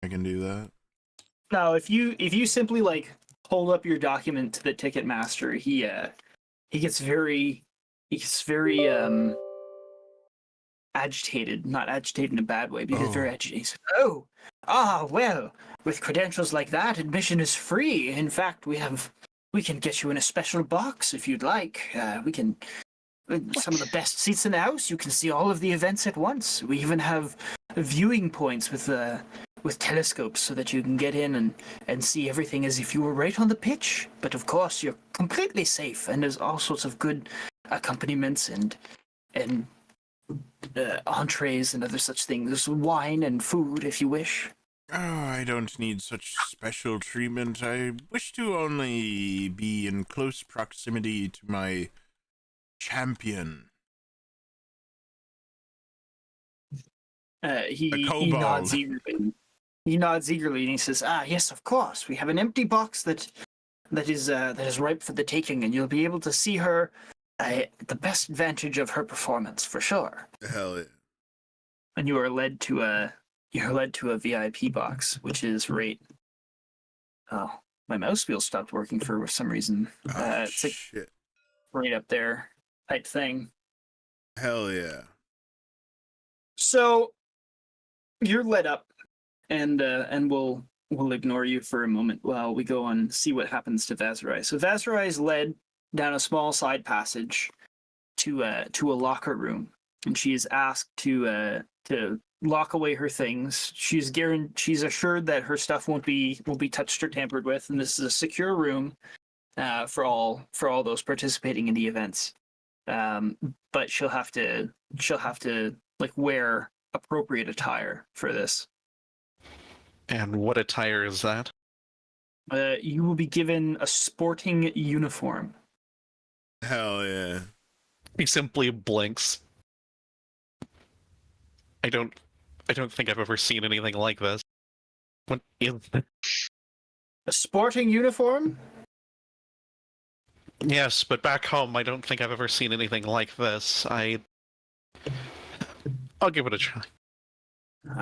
I can do that. No, if you simply hold up your document to the ticket master, he gets very agitated. Not agitated in a bad way, but he gets very agitated. He said, well, with credentials like that, admission is free. In fact, we can get you in a special box if you'd like. We can some of the best seats in the house. You can see all of the events at once. We even have viewing points with telescopes so that you can get in and see everything as if you were right on the pitch. But of course, you're completely safe, and there's all sorts of good accompaniments and entrees and other such things. There's wine and food if you wish. Oh, I don't need such special treatment. I wish to only be in close proximity to my champion. He Kobold. nods eagerly. He nods eagerly and he says, yes, of course. We have an empty box that is ripe for the taking, and you'll be able to see her the best advantage of her performance, for sure. Hell yeah. And you are led to a VIP box, which is right. Oh, my mouse wheel stopped working for some reason. It's Shit. right up there type thing. Hell yeah. So you're led up, and we'll ignore you for a moment while we go and see what happens to Vaszerei. So Vaszerei is led down a small side passage to a locker room, and she is asked to lock away her things. She's assured that her stuff won't be touched or tampered with, and this is a secure room for all those participating in the events. But she'll have to wear appropriate attire for this. And what attire is that? You will be given a sporting uniform. Hell yeah. He simply blinks. I don't think I've ever seen anything like this. What is this? A sporting uniform? Yes, but back home, I don't think I've ever seen anything like this. I'll give it a try.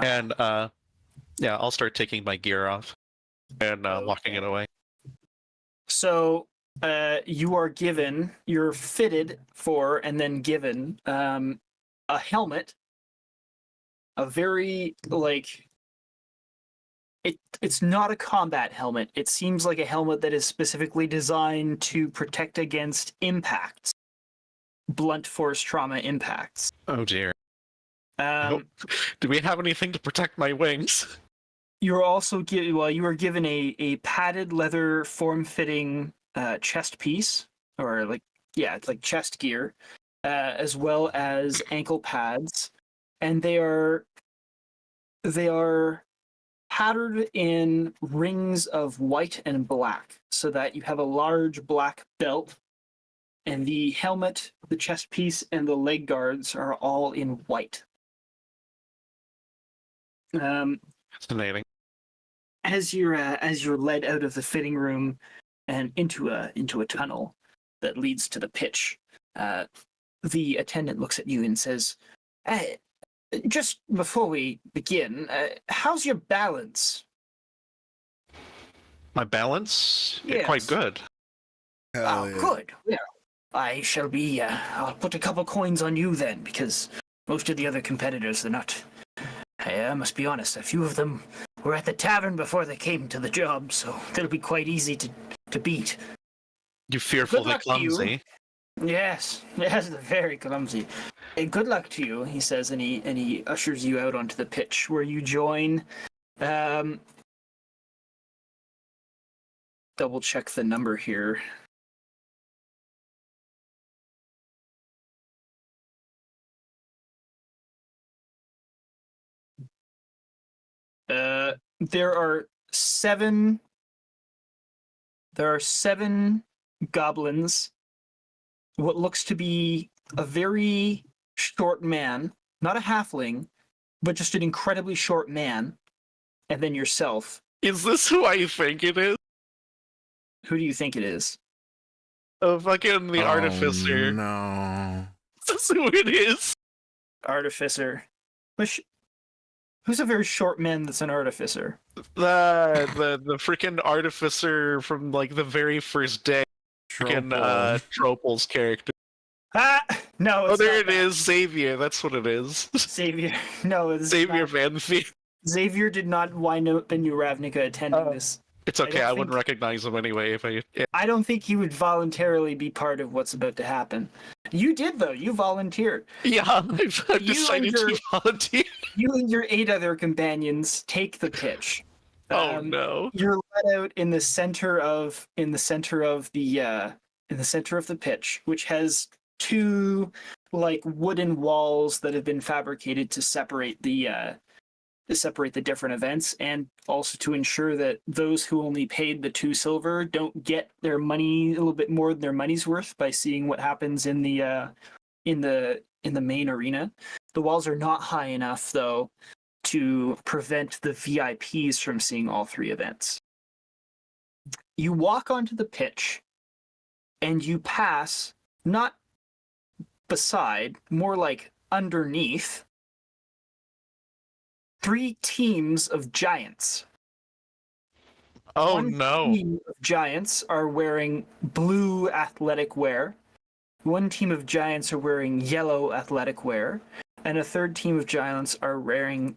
And, yeah, I'll start taking my gear off and walking it away. So, you're fitted for and then given a helmet. A very, it's not a combat helmet. It seems like a helmet that is specifically designed to protect against impacts. Blunt force trauma impacts. Oh dear. Do we have anything to protect my wings? You're also you were given a padded leather form-fitting chest piece, or it's like chest gear, as well as ankle pads, and they are patterned in rings of white and black, so that you have a large black belt, and the helmet, the chest piece, and the leg guards are all in white. Fascinating. As you're led out of the fitting room and into a tunnel that leads to the pitch, the attendant looks at you and says, just before we begin, how's your balance? My balance? Yeah, quite Yes. good. Hell Oh, yeah. good. Well, I shall be. I'll put a couple coins on you then, because most of the other competitors are not. I must be honest. A few of them were at the tavern before they came to the job, so they'll be quite easy to beat. You fearfully luck to you. clumsy. Yes, they're very clumsy. Good luck to you, he says, and he ushers you out onto the pitch where you join. Double check the number here. There are seven goblins. What looks to be a very short man, not a halfling, but just an incredibly short man, and then yourself. Is this who I think it is? Who do you think it is? Oh, fucking the Artificer. No. Is this who it is? Artificer. Who's a very short man that's an artificer? The freaking Artificer from like the very first day. Freaking Tropal's character. Ah! No, it's Oh, there not it that. is, Xavier. That's what it is. Xavier. No, it's Xavier not. Van Fee. Xavier did not wind up in New Ravnica attending this. It's okay. don't I wouldn't think- recognize him anyway if I. Yeah. I don't think he would voluntarily be part of what's about to happen. You did, though. You volunteered. Yeah, I've You decided and your- to volunteer. You and your 8 other companions take the pitch. Oh no! You're let out in the center of the pitch, which has 2 like wooden walls that have been fabricated to separate the different events, and also to ensure that those who only paid the 2 silver don't get their money a little bit more than their money's worth by seeing what happens in the main arena. The walls are not high enough, though, to prevent the VIPs from seeing all 3 events. You walk onto the pitch, and you pass, not beside, more like underneath, 3 teams of giants. Oh One no! team of giants are wearing blue athletic wear. One team of giants are wearing yellow athletic wear. And a third team of giants are wearing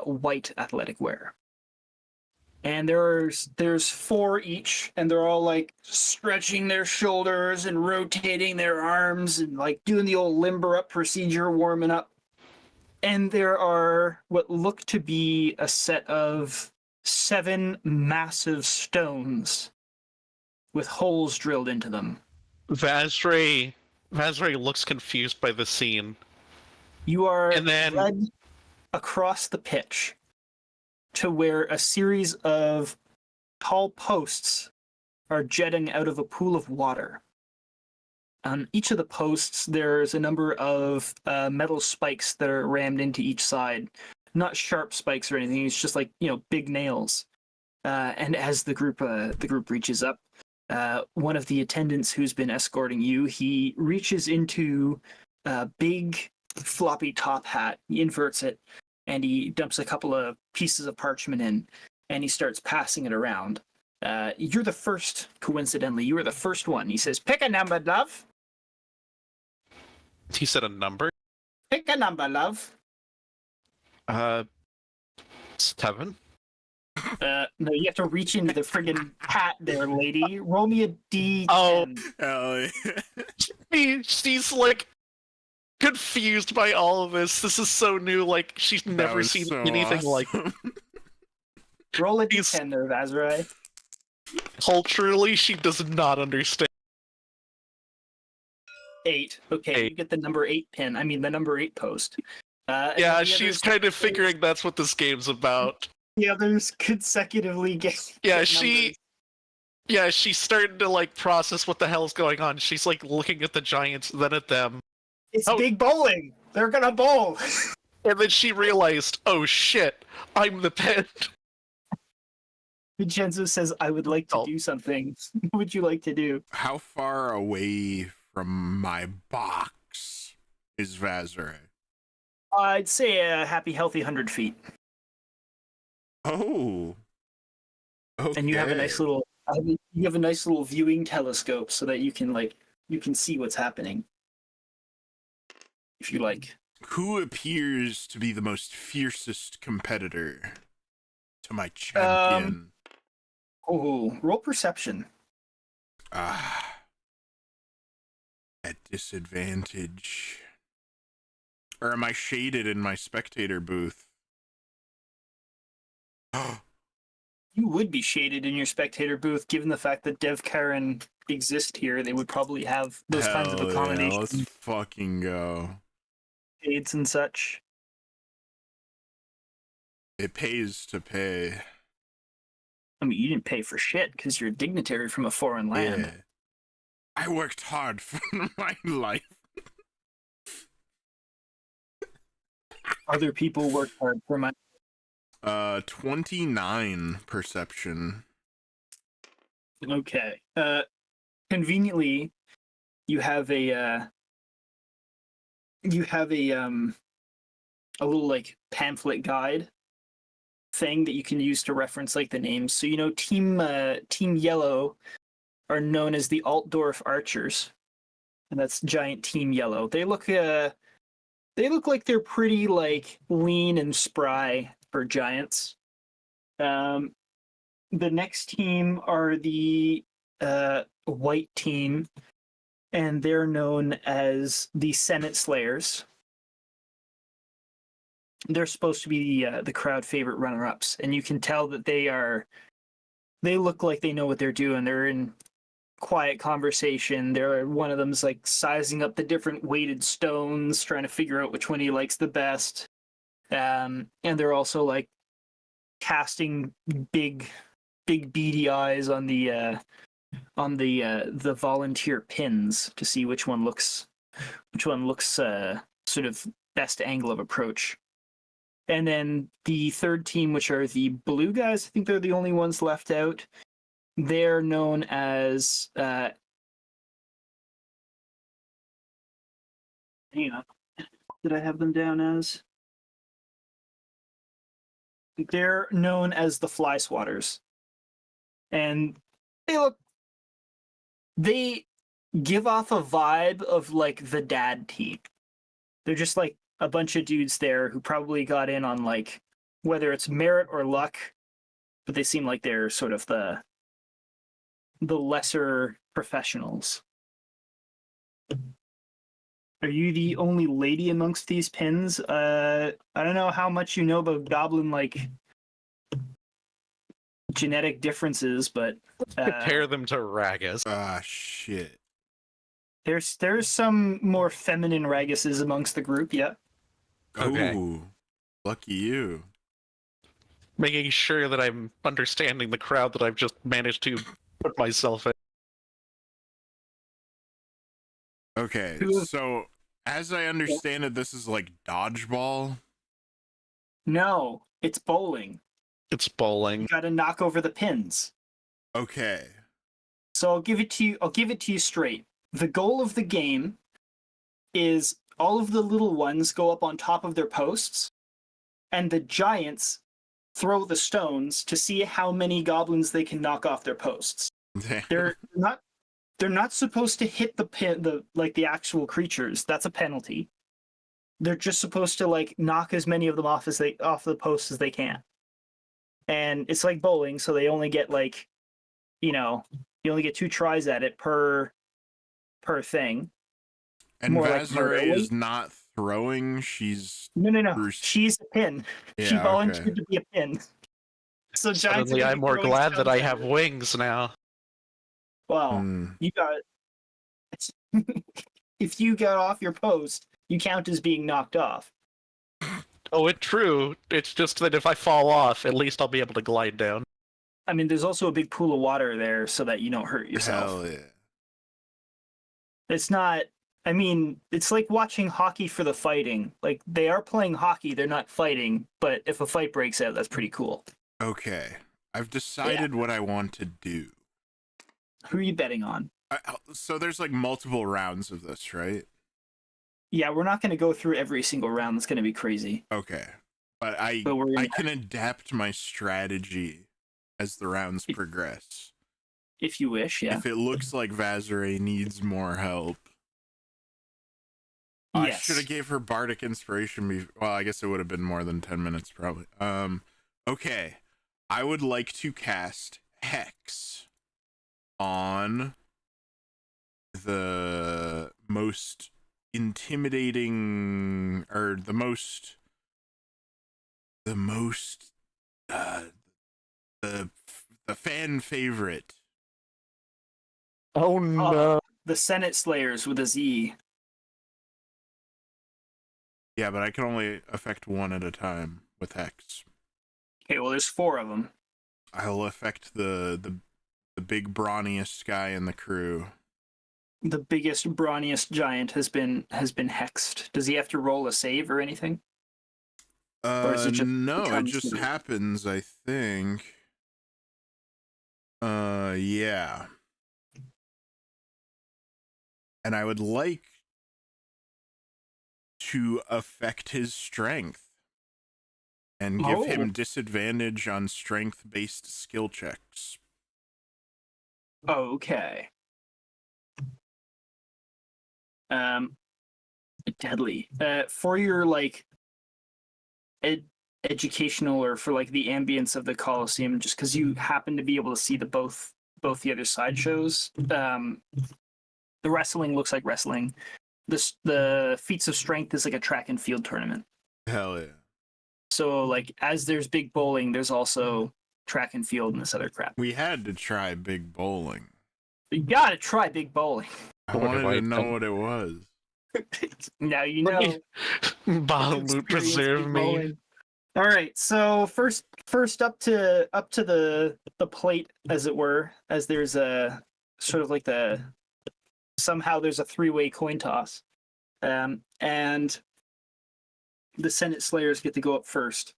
white athletic wear. And there's 4 each, and they're all like stretching their shoulders and rotating their arms and like doing the old limber up procedure, warming up. And there are what look to be a set of 7 massive stones with holes drilled into them. Vaszerei looks confused by the scene. You are And then- led across the pitch to where a series of tall posts are jetting out of a pool of water. On each of the posts, there's a number of metal spikes that are rammed into each side. Not sharp spikes or anything. It's just like, big nails. And as the group reaches up, one of the attendants who's been escorting you, he reaches into a big floppy top hat. He inverts it, and he dumps a couple of pieces of parchment in, and he starts passing it around. You're the first, coincidentally. You were the first one. He says, "Pick a number, love. He said a number. Pick a number, love." 7. No, you have to reach into the friggin' hat there, lady. Roll me a D10. Oh. Hell yeah. She's like confused by all of this. This is so new. Like she's That never was seen so anything like. awesome. Roll a He's- D10 there, Vaszerei. Culturally, she does not understand. 8. Okay, 8. you get the number 8 pin. I mean, the number 8 post. And Yeah, the she's others- kind of figuring that's what this game's about. The others consecutively get. Yeah, get she. numbers. Yeah, she's starting to like process what the hell's going on. She's like looking at the giants, then at them, It's Oh. big bowling. They're gonna bowl. and then she realized, oh shit, I'm the pen. Vincenzo says, "I would like to Oh. do something." What would you like to do? How far away from my box is Vaszerei? I'd say a happy, healthy 100 feet. Oh. Okay. And you have a nice little viewing telescope so that you can see what's happening. If you like. Who appears to be the most fiercest competitor to my champion? Roll perception. At disadvantage. Or am I shaded in my spectator booth? You would be shaded in your spectator booth, given the fact that Dev Karen exist here. They would probably have those kinds of Hell yeah, accommodations, let's fucking go. aids and such. It pays to pay. I mean, you didn't pay for shit because you're a dignitary from a foreign land. Yeah. I worked hard for my life. Other people work hard for my. 29 perception. Okay. Conveniently, you have a little like pamphlet guide thing that you can use to reference like the names. So you know, Team Yellow are known as the Altdorf Archers, and that's giant Team Yellow. They look like they're pretty like lean and spry for giants. The next team are the White Team, and they're known as the Senate Slayers. They're supposed to be the crowd favorite runner-ups, and you can tell that they look like they know what they're doing. They're in quiet conversation. One of them's like sizing up the different weighted stones, trying to figure out which one he likes the best. And they're also like casting big beady eyes on the volunteer pins to see which one looks sort of best angle of approach. And then the third team, which are the blue guys, I think they're the only ones left out. They're known as hang on. Did I have them down as? They're known as the Fly Swatters. And they give off a vibe of like the dad team. They're just like a bunch of dudes there who probably got in on like whether it's merit or luck, but they seem like they're sort of the lesser professionals. Are you the only lady amongst these pins? I don't know how much you know about goblin like genetic differences, but Compare them to Ragus. Ah, shit. there's some more feminine Raguses amongst the group, yeah. Okay. Ooh, lucky you. Making sure that I'm understanding the crowd that I've just managed to put myself in. Okay, so as I understand it, this is like dodgeball. No, it's bowling. It's bowling. You got to knock over the pins. Okay. So I'll give it to you straight. The goal of the game is all of the little ones go up on top of their posts, and the giants throw the stones to see how many goblins they can knock off their posts. They're not supposed to hit the actual creatures. That's a penalty. They're just supposed to like knock as many of them off the posts as they can. And it's like bowling, so they only get like, you only get 2 tries at it per thing. And More like Vaszerei Vaszerei? is not throwing, she's... No. She's a pin. Yeah, She volunteered okay. to be a pin. So giants Suddenly are gonna I'm be more throwing glad that stones I at have her. wings now. Well, you got if you got off your post, you count as being knocked off. Oh, it's true. It's just that if I fall off, at least I'll be able to glide down. I mean, there's also a big pool of water there so that you don't hurt yourself. Hell yeah. It's not. I mean, it's like watching hockey for the fighting. Like, they are playing hockey, they're not fighting, but if a fight breaks out, that's pretty cool. Okay. I've decided what I want to do. Who are you betting on? So there's like multiple rounds of this, right? Yeah, we're not going to go through every single round. That's going to be crazy. Okay. But I But we're I gonna- can adapt my strategy as the rounds progress. If you wish, yeah. If it looks like Vaszerei needs more help. I Yes. should have gave her bardic inspiration. Well, I guess it would have been more than 10 minutes probably. Okay. I would like to cast Hex on the most intimidating, or the fan favorite. Oh no. The Senate Slayers with a Z. Yeah, but I can only affect one at a time with Hex. Okay, well, there's 4 of them. I'll affect the big brawniest guy in the crew. The biggest, brawniest giant has been hexed. Does he have to roll a save or anything? Or is it just No, it becomes just the- happens, I think. Yeah. And I would like to affect his strength and give him disadvantage on strength-based skill checks. Okay. Deadly. For your like educational, or for like the ambience of the Colosseum, just because you happen to be able to see both the other side shows. The wrestling looks like wrestling. The feats of strength is like a track and field tournament. Hell yeah. So like as there's big bowling, there's also track and field and this other crap. We had to try big bowling. You gotta try big bowling. I What have wanted I to know done? what it was. Now you know. Bahamut, Experience preserve big me. bowling. All right, so first up to the plate, as it were, as there's a sort of like somehow there's a 3-way coin toss, and the Senate Slayers get to go up first,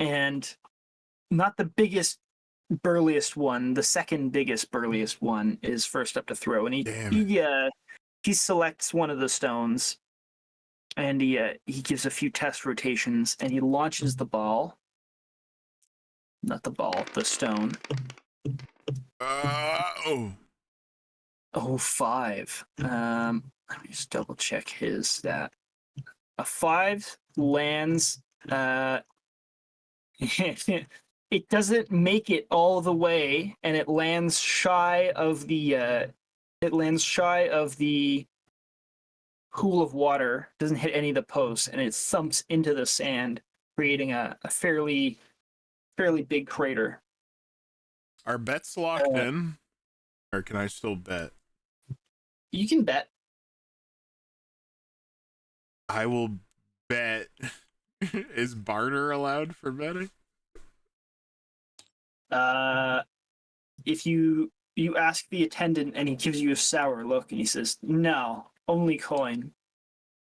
and not the biggest, burliest one, the second biggest, burliest one is first up to throw, and he selects one of the stones. And he gives a few test rotations, and he launches the ball. Not the ball, the stone. Oh. 5. Let me just double check his stat. A 5 lands. It doesn't make it all the way, and it lands shy of the. Pool of water, doesn't hit any of the posts, and it thumps into the sand, creating a fairly big crater. Are bets locked in? Or can I still bet? You can bet. I will bet. Is barter allowed for betting? If you ask the attendant and he gives you a sour look and he says, no, only coin.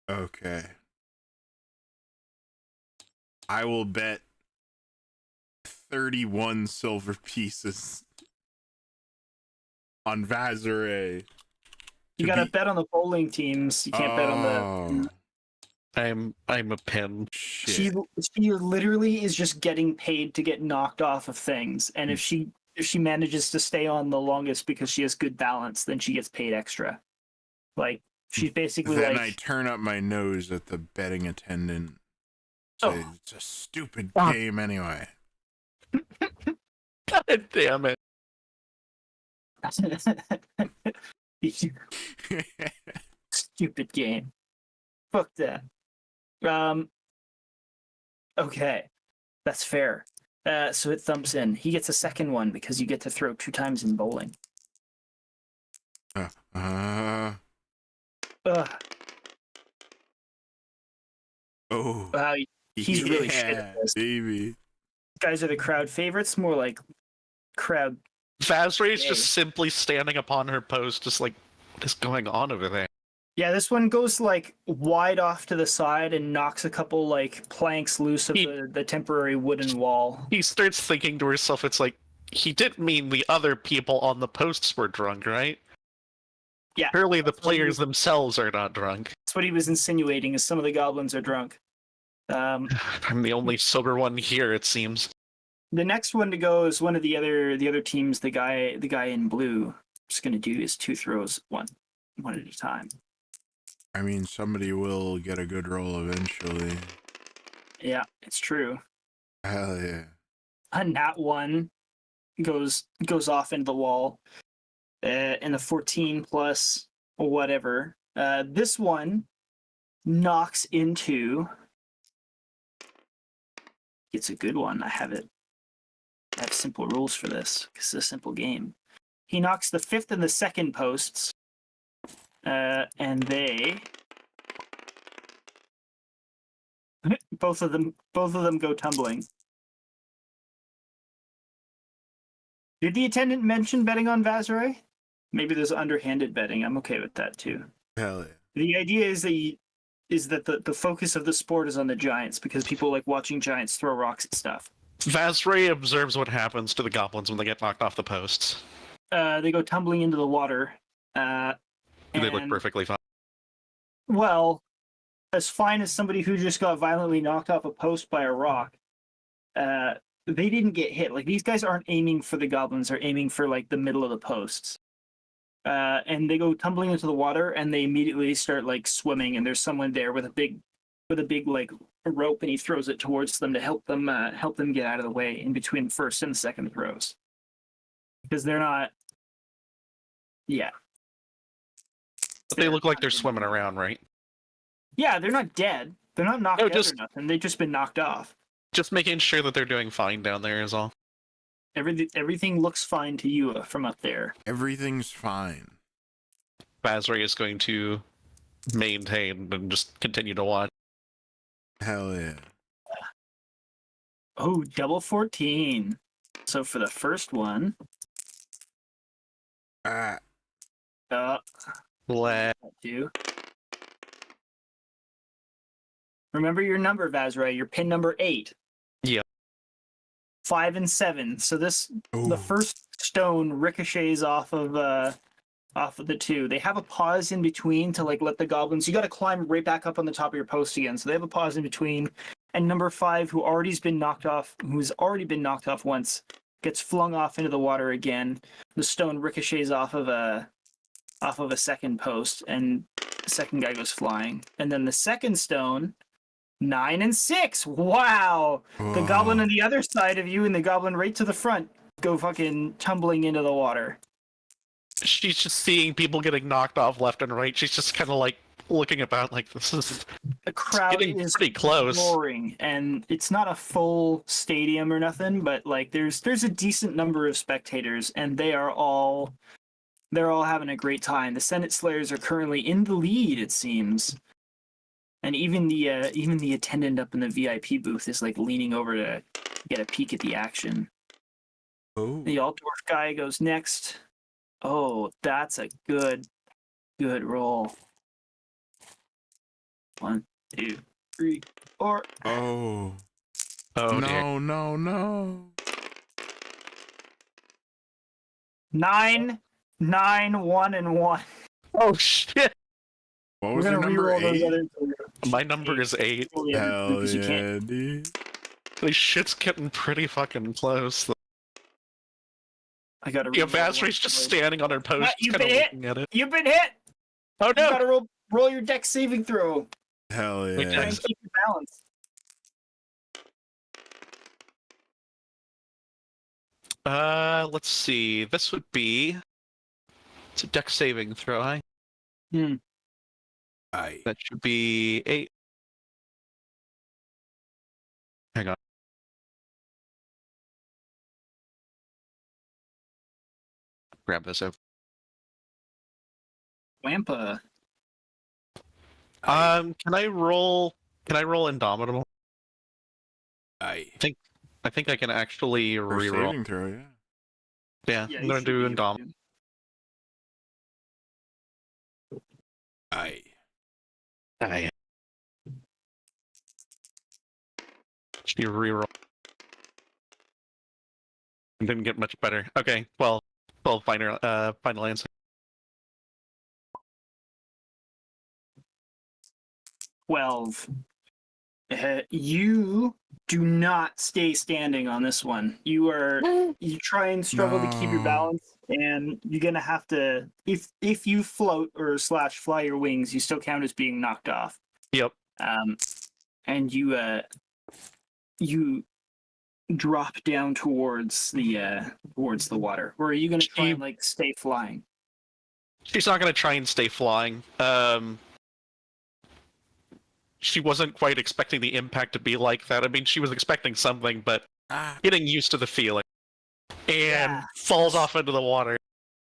Okay. I will bet 31 silver pieces on Vaszerei. You gotta bet on the bowling teams. You can't bet on the. I'm a pin. She literally is just getting paid to get knocked off of things, and if she manages to stay on the longest because she has good balance, then she gets paid extra. Like she's basically then like. I turn up my nose at the betting attendant. Oh. Say, it's a stupid game anyway. God damn it. Stupid game. Fuck that. Okay, that's fair. So it thumps in. He gets a second one because you get to throw 2 times in bowling. Oh. Wow, he's really shit at this. Baby. Guys are the crowd favorites, more like crowd. Vazerei's Yay. just simply standing upon her post, just like, what is going on over there? Yeah, this one goes like wide off to the side and knocks a couple like planks loose of the temporary wooden wall. He starts thinking to herself, it's like, he didn't mean the other people on the posts were drunk, right? Yeah, Surely the that's what he players was- themselves are not drunk. That's what he was insinuating, is some of the goblins are drunk. I'm the only sober one here, it seems. The next one to go is one of the other teams. The guy in blue. Just gonna do his 2 throws one at a time. I mean, somebody will get a good roll eventually. Yeah, it's true. Hell yeah. A nat 1 goes off into the wall, and the 14 plus whatever. This one knocks into. It's a good one. I have simple rules for this because it's a simple game. He knocks the 5th and the 2nd posts, and they both of them go tumbling. Did the attendant mention betting on Vaszerei? Maybe there's underhanded betting. I'm okay with that too. Hell yeah. The idea is that the focus of the sport is on the giants because people like watching giants throw rocks at stuff. Vaszerei observes what happens to the goblins when they get knocked off the posts. They go tumbling into the water. They look perfectly fine. Well, as fine as somebody who just got violently knocked off a post by a rock. They didn't get hit. Like, these guys aren't aiming for the goblins; they're aiming for like the middle of the posts. And they go tumbling into the water, and they immediately start like swimming. And there's someone there with a big like rope, and he throws it towards them to help them get out of the way in between first and second throws, because they're not. Yeah. But they look like they're swimming around, right? Yeah, they're not dead. They're not knocked out or nothing. They've just been knocked off. Just making sure that they're doing fine down there is all. Everything looks fine to you from up there. Everything's fine. Vaszerei is going to maintain and just continue to watch. Hell yeah. Oh, double 14. So for the first one, do. Remember your number, Vaszerei. Your pin number 8. Yeah. 5 and 7. So the first stone ricochets off of the 2. They have a pause in between to like let the goblins. You got to climb right back up on the top of your post again. So they have a pause in between. And number 5, who's already been knocked off once, gets flung off into the water again. The stone ricochets off of a second post, and the second guy goes flying. And then the second stone. 9 and 6. Wow. The goblin on the other side of you and the goblin right to the front go fucking tumbling into the water. She's just seeing people getting knocked off left and right. She's just kind of like looking about like this is the crowd is pretty close. roaring, and it's not a full stadium or nothing, but like there's a decent number of spectators, and they're all having a great time. The Senate Slayers are currently in the lead, it seems. And even the attendant up in the VIP booth is like leaning over to get a peek at the action. Oh. The Altdorf guy goes next. Oh, that's a good roll. 1, 2, 3, 4. Oh. Oh no, dear. no. 9, 1, and 1. Oh shit! What was We're the gonna number? reroll those 8? other 2. My number is 8. Hell because you yeah, can't. dude. This shit's getting pretty fucking close. I gotta. Yeah, reroll Vaszerei's one. just standing on her post, You've kind of been hit. looking at it. You've been hit. Oh You no! gotta roll your dex saving throw. Hell Okay. yeah. Try and keep your balance. Let's see. This would be. It's a dex saving throw. Aye. That should be 8. Hang on. Grab this up. Wampa. Can I roll Indomitable? Aye. I think I can actually For reroll. saving throw, yeah. Yeah, I'm you gonna should do be able Indomitable. to. Aye. Aye. Should be reroll. Didn't get much better. Okay, 12 final answer. 12. You do not stay standing on this one. You try and struggle to keep your No. balance, and you're gonna have to if you float or slash fly your wings, you still count as being knocked off. Yep. And you drop down towards the water. Or are you gonna try and like stay flying? She's not going to try and stay flying. She wasn't quite expecting the impact to be like that. I mean, she was expecting something, but getting used to the feeling. And falls off into the water.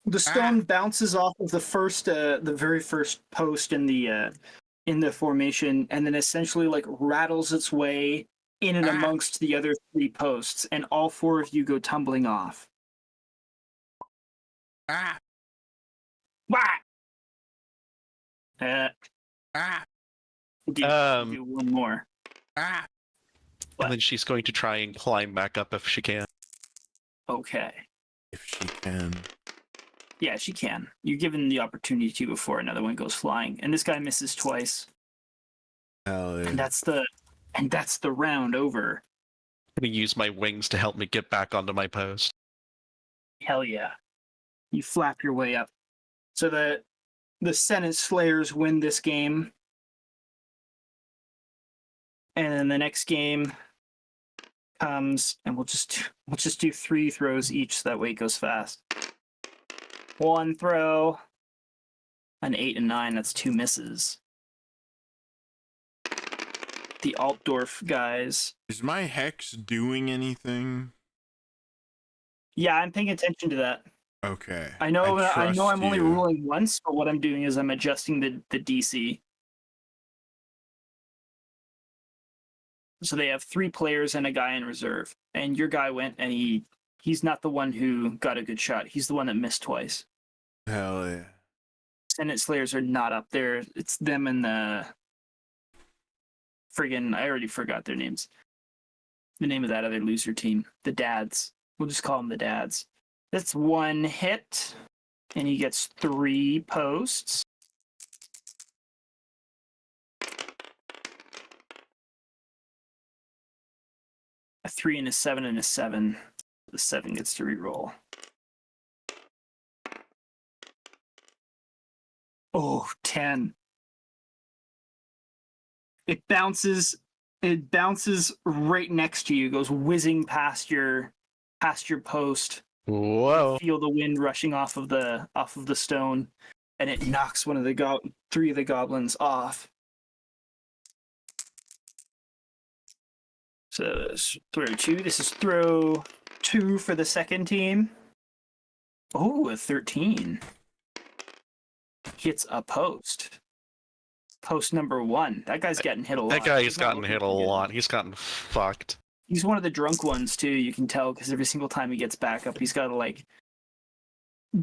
The stone bounces off of the very first post in the formation, and then essentially like rattles its way in and amongst the other 3 posts, and all 4 of you go tumbling off. Wah! Do one more. And then she's going to try and climb back up if she can. Okay. If she can. Yeah, she can. You're given the opportunity to before another one goes flying, and this guy misses twice. Hell yeah. And that's the round over. I'm going to use my wings to help me get back onto my post. Hell yeah. You flap your way up. So the Senate Slayers win this game. And then the next game comes, and we'll just do 3 throws each, so that way it goes fast. 1 throw, an 8 and 9, that's 2 misses. The Altdorf guys. Is my hex doing anything? Yeah, I'm paying attention to that. Okay. I know I'm only you. ruling once, but what I'm doing is I'm adjusting the DC. So they have 3 players and a guy in reserve. And your guy went, and he's not the one who got a good shot. He's the one that missed twice. Hell yeah. Senate Slayers are not up there. It's them and the friggin' I already forgot their names. The name of that other loser team. The Dads. We'll just call them the Dads. That's 1 hit, and he gets 3 posts. A 3 and a 7 and a 7. The 7 gets to reroll. Oh, 10. It bounces right next to you, goes whizzing past your post. Whoa. You feel the wind rushing off of the stone, and it knocks one of the 3 of the goblins off. So this throw 2. This is throw 2 for the second team. Oh, a 13. Hits a post. Post number 1. That guy's getting hit a lot. That guy's He's not gotten hit a looking good. lot. He's gotten fucked. He's one of the drunk ones too, you can tell, because every single time he gets back up, he's got to like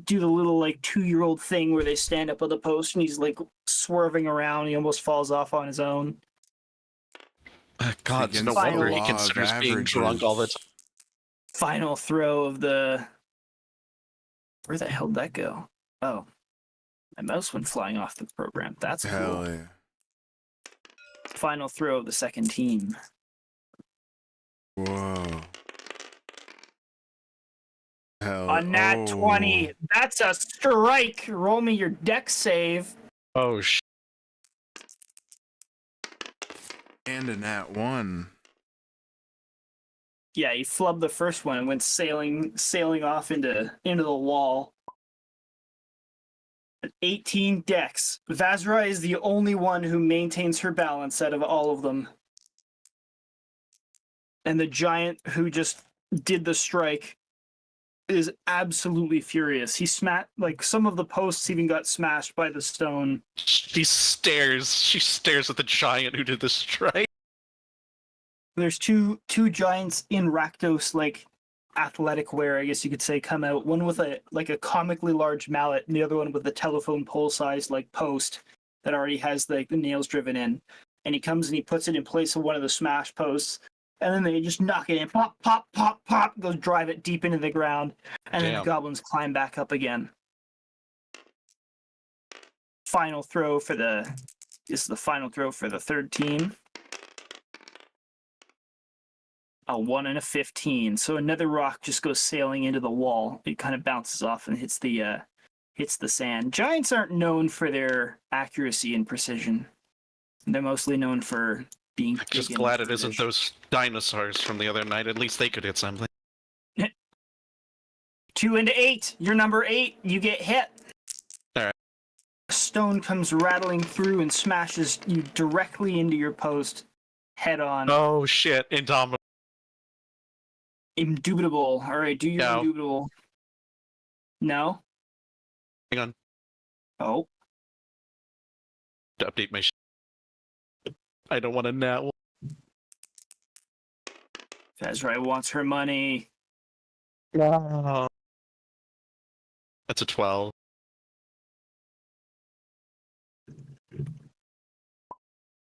do the little like 2-year-old thing where they stand up on the post and he's like swerving around. He almost falls off on his own. God, Against no the wonder he law of considers being averages. drunk all the time. Final throw of the... Where the hell did that go? Oh. My mouse went flying off the program. That's cool. Hell yeah. Final throw of the second team. Whoa. Hell. A nat 20. That's a strike. Roll me your dex save. Oh, shit. And a nat 1. Yeah, he flubbed the first one and went sailing off into the wall. An 18 dex. Vaszerei is the only one who maintains her balance out of all of them. And the giant who just did the strike is absolutely furious. He like some of the posts even got smashed by the stone. She stares at the giant who did the strike. There's two giants in Rakdos like athletic wear, I guess you could say, come out. One with a comically large mallet, and the other one with a telephone pole sized like post that already has like the nails driven in. And he comes and he puts it in place of one of the smash posts, and then they just knock it in, pop, pop, pop, pop, goes drive it deep into the ground, and then the goblins climb back up again. Final throw for this is the final throw for the third team. A 1 and a 15. So another rock just goes sailing into the wall. It kind of bounces off and hits the sand. Giants aren't known for their accuracy and precision. They're mostly known for being. I'm just glad it isn't those dinosaurs from the other night. At least they could hit something. 2 and 8. You're number 8. You get hit. All right. A stone comes rattling through and smashes you directly into your post, head on. Oh shit! Indomitable. Indubitable. All right, do your No. indubitable. No. Hang on. Oh. To update my. I don't want to nat. Vaszerei wants her money. No. That's a 12.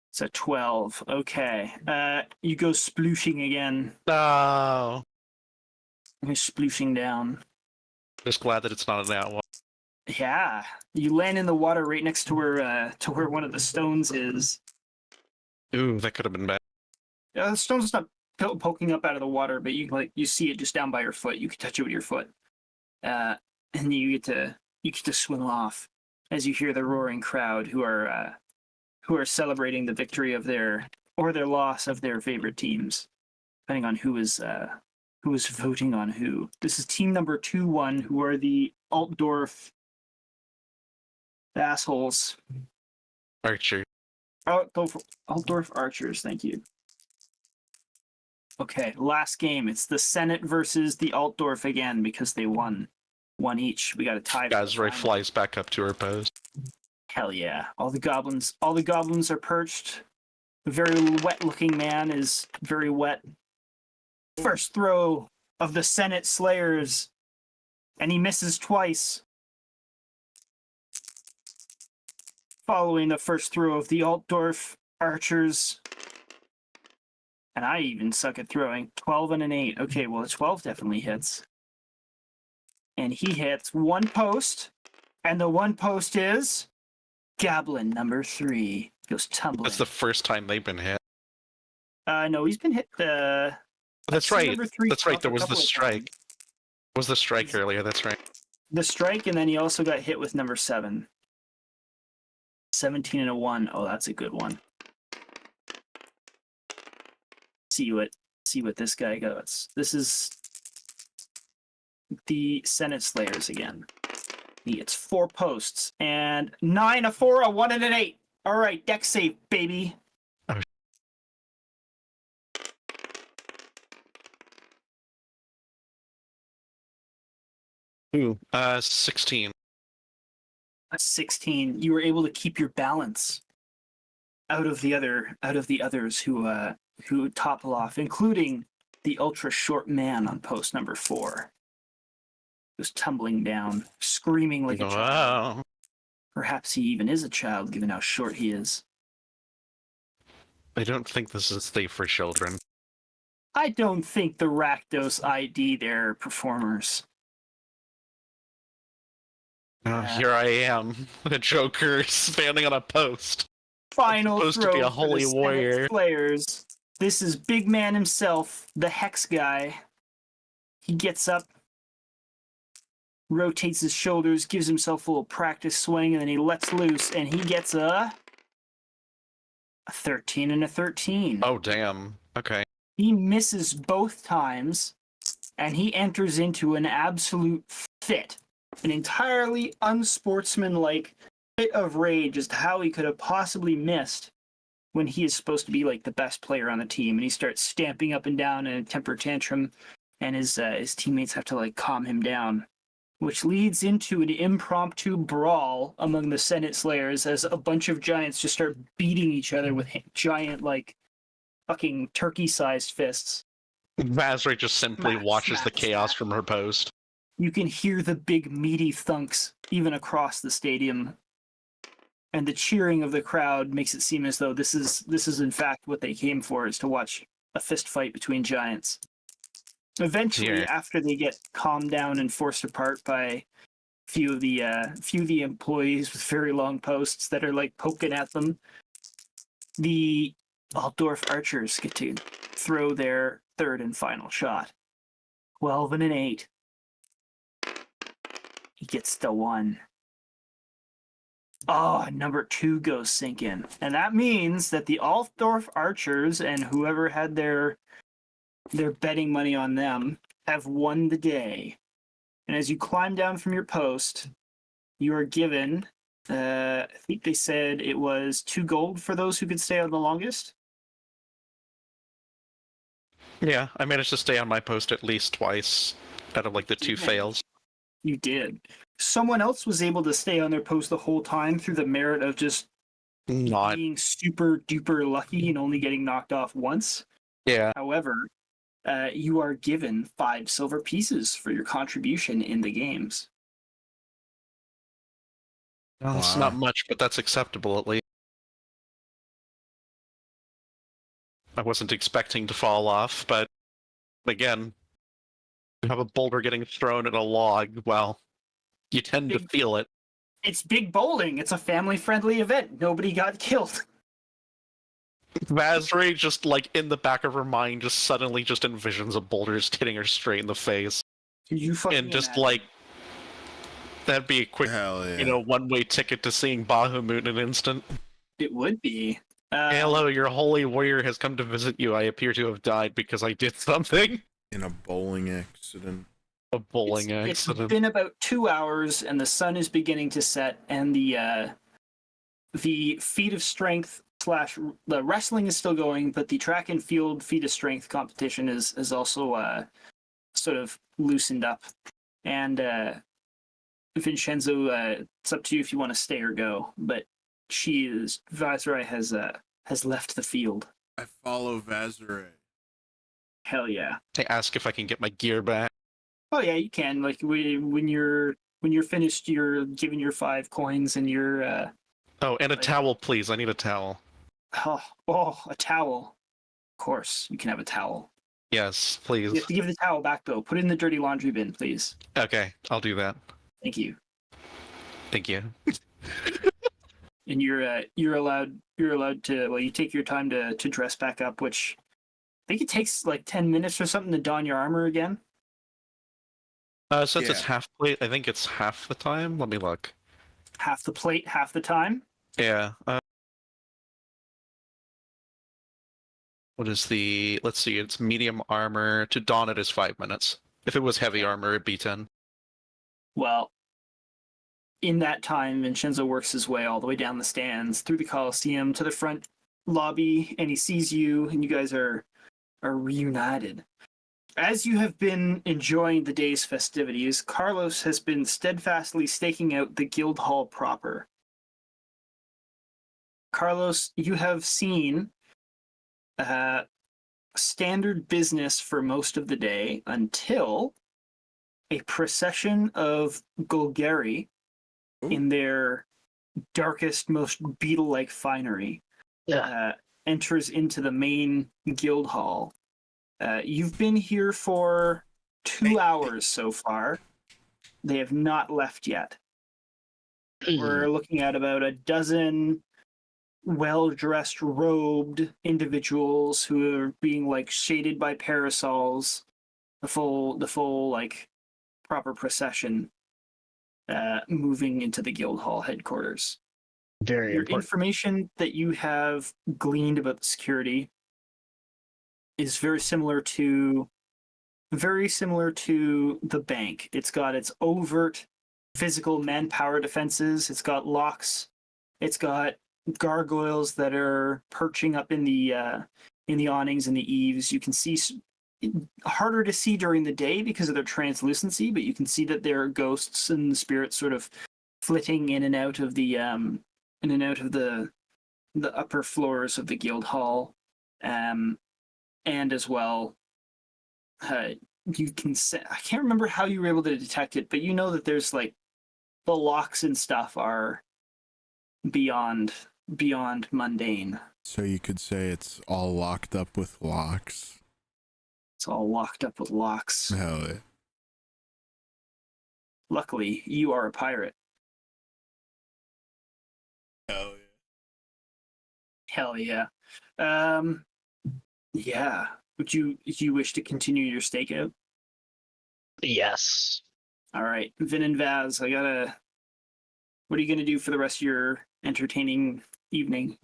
It's a 12. Okay. You go splooshing again. No. You're splooshing down. Just glad that it's not a nat one. Yeah. You land in the water right next to where one of the stones is. Ooh, that could have been bad. The stone's not poking up out of the water, but you see it just down by your foot. You can touch it with your foot. And you get to swim off as you hear the roaring crowd who are celebrating the victory of their loss of their favorite teams, depending on who is voting on who. This is team number 2-1, who are the Altdorf assholes. Archer. Altdorf Archers, thank you. Okay, last game. It's the Senate versus the Altdorf again because they won each. We got a tie. Vaszerei flies back up to her post. Hell yeah! All the goblins are perched. The very wet-looking man is very wet. First throw of the Senate Slayers, and he misses twice. Following the first throw of the Altdorf Archers. And I even suck at throwing. 12 and an 8. Okay, well, a 12 definitely hits. And he hits one post. And the one post is Goblin number 3. Goes tumbling. That's the first time they've been hit. No, he's been hit. That's right. That's right. There was the strike. Was the strike earlier? That's right. The strike, and then he also got hit with number 7. 17 and a 1. Oh, that's a good one. See what this guy goes. This is the Senate Slayers again. He gets 4 posts and 9, a 4, a 1, and an 8. All right, deck save, baby. Oh. Ooh, 16. A 16. You were able to keep your balance out of the others who topple off, including the ultra short man on post number 4. Who's tumbling down, screaming like a child. Wow. Perhaps he even is a child, given how short he is. I don't think this is safe for children. I don't think the Rakdos ID their performers. Here I am, the Joker standing on a post. Final Supposed throw to be a for holy the Senate warrior. Slayers. This is Big Man himself, the Hex guy. He gets up, rotates his shoulders, gives himself a little practice swing, and then he lets loose, and he gets a 13 and a 13. Oh, damn. Okay. He misses both times, and he enters into an absolute fit. An entirely unsportsmanlike fit of rage as to how he could have possibly missed when he is supposed to be like the best player on the team. And he starts stamping up and down in a temper tantrum, and his teammates have to like calm him down, which leads into an impromptu brawl among the Senate Slayers as a bunch of giants just start beating each other with giant like fucking turkey-sized fists. Vaszerei just simply Smack, watches the smack, chaos smack. from her post. You can hear the big meaty thunks even across the stadium. And the cheering of the crowd makes it seem as though this is in fact what they came for, is to watch a fist fight between giants. Eventually, after they get calmed down and forced apart by few of the employees with very long posts that are like poking at them, the Altdorf Archers get to throw their third and final shot. 12 and an 8. He gets the 1. Oh, number 2 goes sinking. And that means that the Altdorf archers and whoever had their betting money on them have won the day. And as you climb down from your post, you are given, I think they said it was 2 gold for those who could stay on the longest. Yeah, I managed to stay on my post at least twice out of like the 2 fails. You did. Someone else was able to stay on their post the whole time through the merit of just Not. being super duper lucky and only getting knocked off once. Yeah. However, you are given 5 silver pieces for your contribution in the games. Well, it's Wow. not much, but that's acceptable at least. I wasn't expecting to fall off, but again, you have a boulder getting thrown at a log, well, you tend to feel it. It's big bowling. It's a family-friendly event. Nobody got killed. Vaszerei just like in the back of her mind just suddenly just envisions a boulder just hitting her straight in the face. You fucking And just imagine. like that'd be a quick, Hell yeah. you know, one-way ticket to seeing Bahamut in an instant. It would be. Hello, your holy warrior has come to visit you. I appear to have died because I did something. In a bowling accident. A bowling It's accident. been about 2 hours, and the sun is beginning to set, and the feat of strength / the wrestling is still going, but the track and field feat of strength competition is also sort of loosened up. And Vinshenzo, it's up to you if you want to stay or go, but Vaszerei has left the field. I follow Vaszerei. Hell yeah. I ask if I can get my gear back. Oh yeah, you can. Like when you're finished, you're given your 5 coins and you're Oh, and a towel, please. I need a towel. a towel. Of course, you can have a towel. Yes, You please. have to give the towel back though. Put it in the dirty laundry bin, please. Okay, I'll do that. Thank you. Thank you. And you're allowed to, well, you take your time to dress back up, which I think it takes like 10 minutes or something to don your armor again. Since it's Yeah. half plate, I think it's half the time. Let me look. Half the plate, half the time. Yeah. What is the? Let's see. It's medium armor. To don it is 5 minutes. If it was heavy armor, it'd be 10. Well, in that time, Vinshenzo works his way all the way down the stands, through the Coliseum, to the front lobby, and he sees you, and you guys are reunited. As you have been enjoying the day's festivities, Carlos has been steadfastly staking out the guild hall proper. Carlos, you have seen standard business for most of the day until a procession of Golgari in their darkest, most beetle-like finery enters into the main guild hall. You've been here for 2 hours so far. They have not left yet. We're looking at about a dozen well-dressed, robed individuals who are being like shaded by parasols. The full like proper procession moving into the guild hall headquarters. Very Your important. information that you have gleaned about the security is very similar to the bank. It's got its overt physical manpower defenses. It's got locks. It's got gargoyles that are perching up in the awnings and the eaves. You can see harder to see during the day because of their translucency, but you can see that there are ghosts and spirits sort of flitting in and out of the upper floors of the guild hall. And as well, you can say, I can't remember how you were able to detect it, but you know that there's like the locks and stuff are beyond mundane. So you could say it's all locked up with locks. It's all locked up with locks. Hell yeah. Luckily, you are a pirate. Hell Hell yeah. Yeah. do you wish to continue your stakeout? Yes. All right, Vin and Vaz, what are you going to do for the rest of your entertaining evening?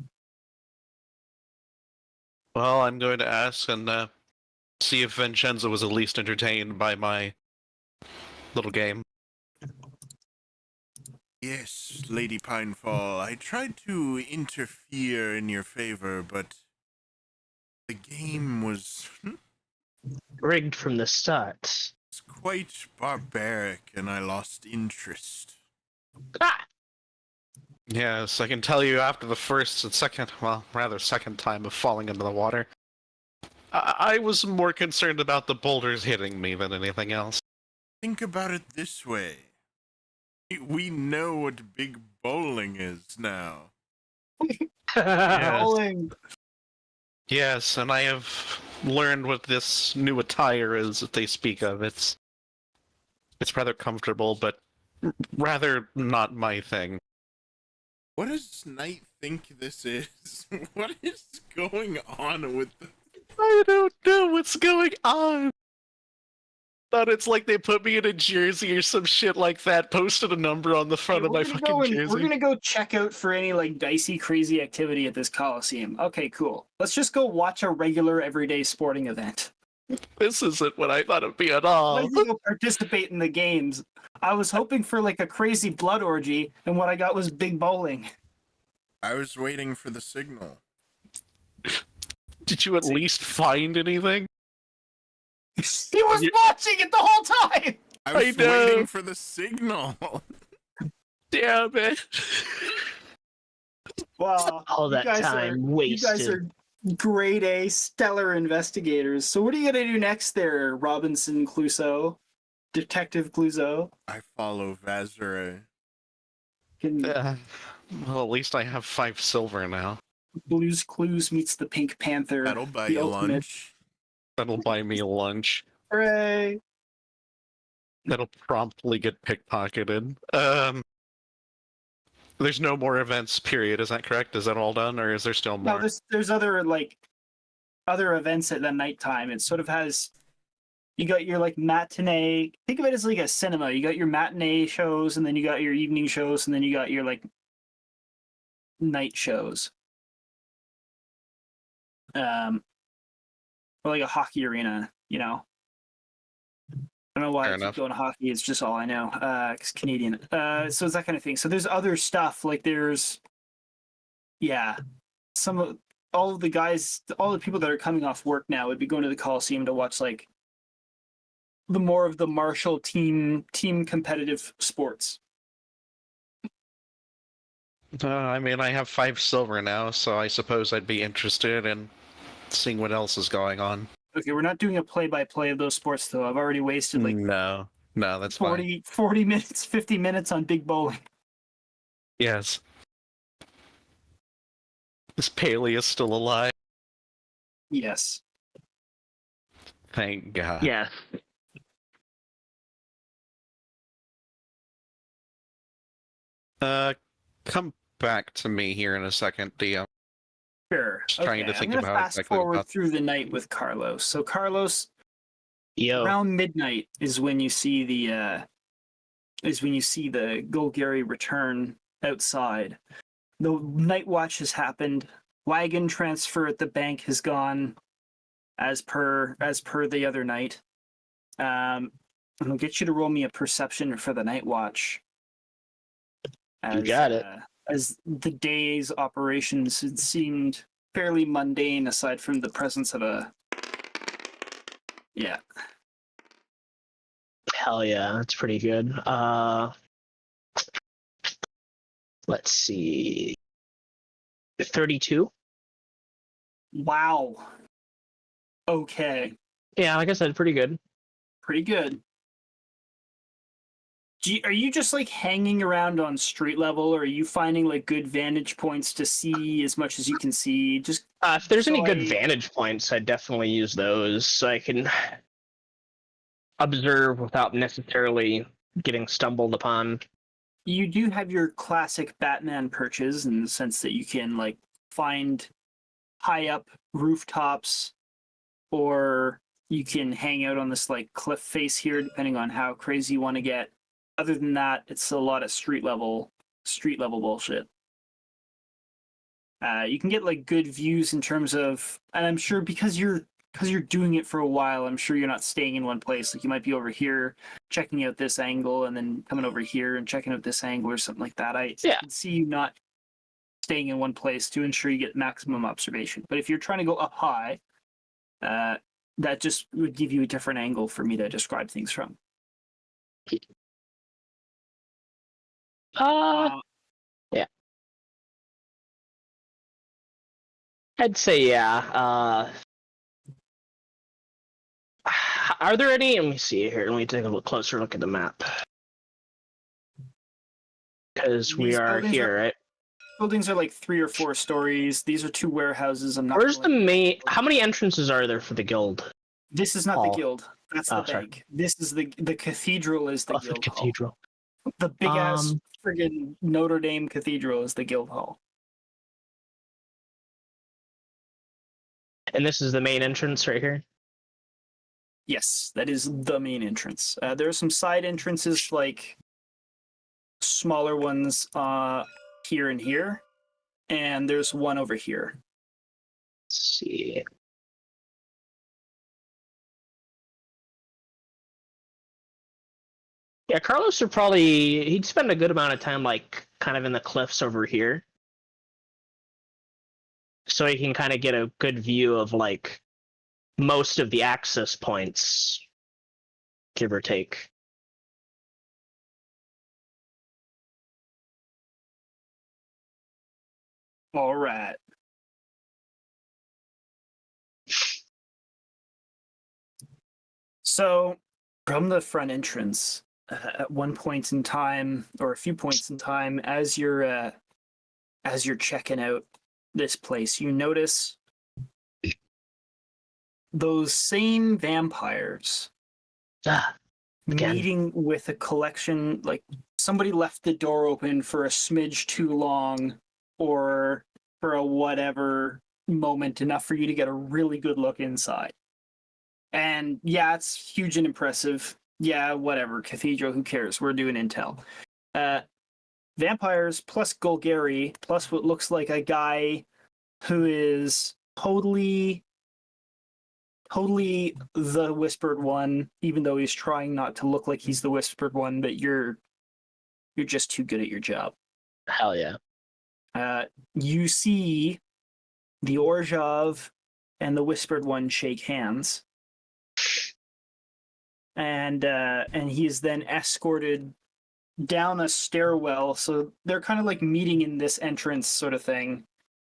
Well, I'm going to ask and see if Vinshenzo was at least entertained by my little game. Yes, Lady Pinefall, I tried to interfere in your favor, but the game was Rigged from the start. quite barbaric, and I lost interest. Ah! Yes, I can tell you after the first and second, well, rather second time of falling into the water, I was more concerned about the boulders hitting me than anything else. Think about it this way. We know what big bowling is now. Bowling. Yes, and I have learned what this new attire is that they speak of. It's rather comfortable, but rather not my thing. What does Knight think this is? What is going on with the... I don't know what's going on. Thought it's like they put me in a jersey or some shit like that, posted a number on the front of my fucking jersey. We're gonna go check out for any like dicey, crazy activity at this Coliseum. Okay, cool. Let's just go watch a regular, everyday sporting event. This isn't what I thought it'd be at all. Let's go participate in the games. I was hoping for like a crazy blood orgy, and what I got was big bowling. I was waiting for the signal. Did you at least find anything? He was watching it the whole time. I was waiting for the signal. Damn it. Wow. All that time wasted. You guys are grade A stellar investigators. So what are you gonna do next there, Robinson Crusoe? Detective Clouseau? I follow Vaszerei. Well, at least I have 5 silver now. Blue's Clues meets the Pink Panther. That'll buy the you ultimate. lunch. That'll buy me lunch. Hooray! That'll promptly get pickpocketed. There's no more events, period. Is that correct? Is that all done, or is there still more? No, there's other events at the nighttime. It sort of has. You got your like matinee. Think of it as like a cinema. You got your matinee shows, and then you got your evening shows, and then you got your like night shows. Or like a hockey arena, you know. I don't know why I keep going to hockey. It's just all I know. It's Canadian. So it's that kind of thing. So there's other stuff like there's, yeah, all of the guys, all the people that are coming off work now would be going to the Coliseum to watch like the more of the martial team competitive sports. I mean, I have 5 silver now, so I suppose I'd be interested in seeing what else is going on. Okay, we're not doing a play-by-play of those sports, though. I've already wasted like No, that's 40 minutes, 50 minutes on big bowling. Yes. Is Paelias still alive? Yes. Thank God. Yes. Come back to me here in a second, DM. Sure. Just trying to think I'm of gonna how fast exactly forward about- through the night with Carlos. So Carlos, Yo. around midnight is when you see the Golgari return outside. The night watch has happened. Wagon transfer at the bank has gone as per the other night. I'll get you to roll me a perception for the night watch. You got it. As the day's operations had seemed fairly mundane aside from the presence of a... Yeah. Hell yeah, that's pretty good. Let's see. 32? Wow. Okay. Yeah, like I said, pretty good. Pretty good. Are you just like hanging around on street level, or are you finding like good vantage points to see as much as you can see? Just If there's any good So vantage points, I'd definitely use those so I can observe without necessarily getting stumbled upon. you do have your classic Batman perches in the sense that you can like find high up rooftops or you can hang out on this like cliff face here, depending on how crazy you want to get. Other than that, it's a lot of street level bullshit. You can get like good views in terms of, and I'm sure because you're doing it for a while, I'm sure you're not staying in one place. Like you might be over here checking out this angle and then coming over here and checking out this angle or something like that. I can see you not staying in one place to ensure you get maximum observation. But if you're trying to go up high, that just would give you a different angle for me to describe things from. Yeah. I'd say yeah. Are there any? Let me see here. Let me take a closer look at the map. Because we are here, right? Buildings are like 3 or 4 stories. These are 2 warehouses. I'm not. Where's the main? How many entrances are there for the guild? This is not the guild. That's the bank. This is the cathedral. Is the guild cathedral? Hall. The big ass friggin' Notre Dame cathedral is the guild hall. And this is the main entrance right here. Yes, that is the main entrance. There are some side entrances, like smaller ones here and here, and there's one over here. Let's see. Yeah, Carlos would he'd spend a good amount of time like kind of in the cliffs over here. So he can kind of get a good view of like most of the access points, give or take. All right. So from the front entrance, at one point in time, or a few points in time, as you're checking out this place, you notice those same vampires meeting with a collection, like somebody left the door open for a smidge too long, or for a whatever moment, enough for you to get a really good look inside. And yeah, it's huge and impressive. Yeah, whatever. Cathedral, who cares? We're doing intel. Vampires plus Golgari plus what looks like a guy who is totally the Whispered One, even though he's trying not to look like he's the Whispered One, but you're just too good at your job. Hell yeah. You see the Orzhov and the Whispered One shake hands. And he is then escorted down a stairwell. So they're kind of like meeting in this entrance sort of thing.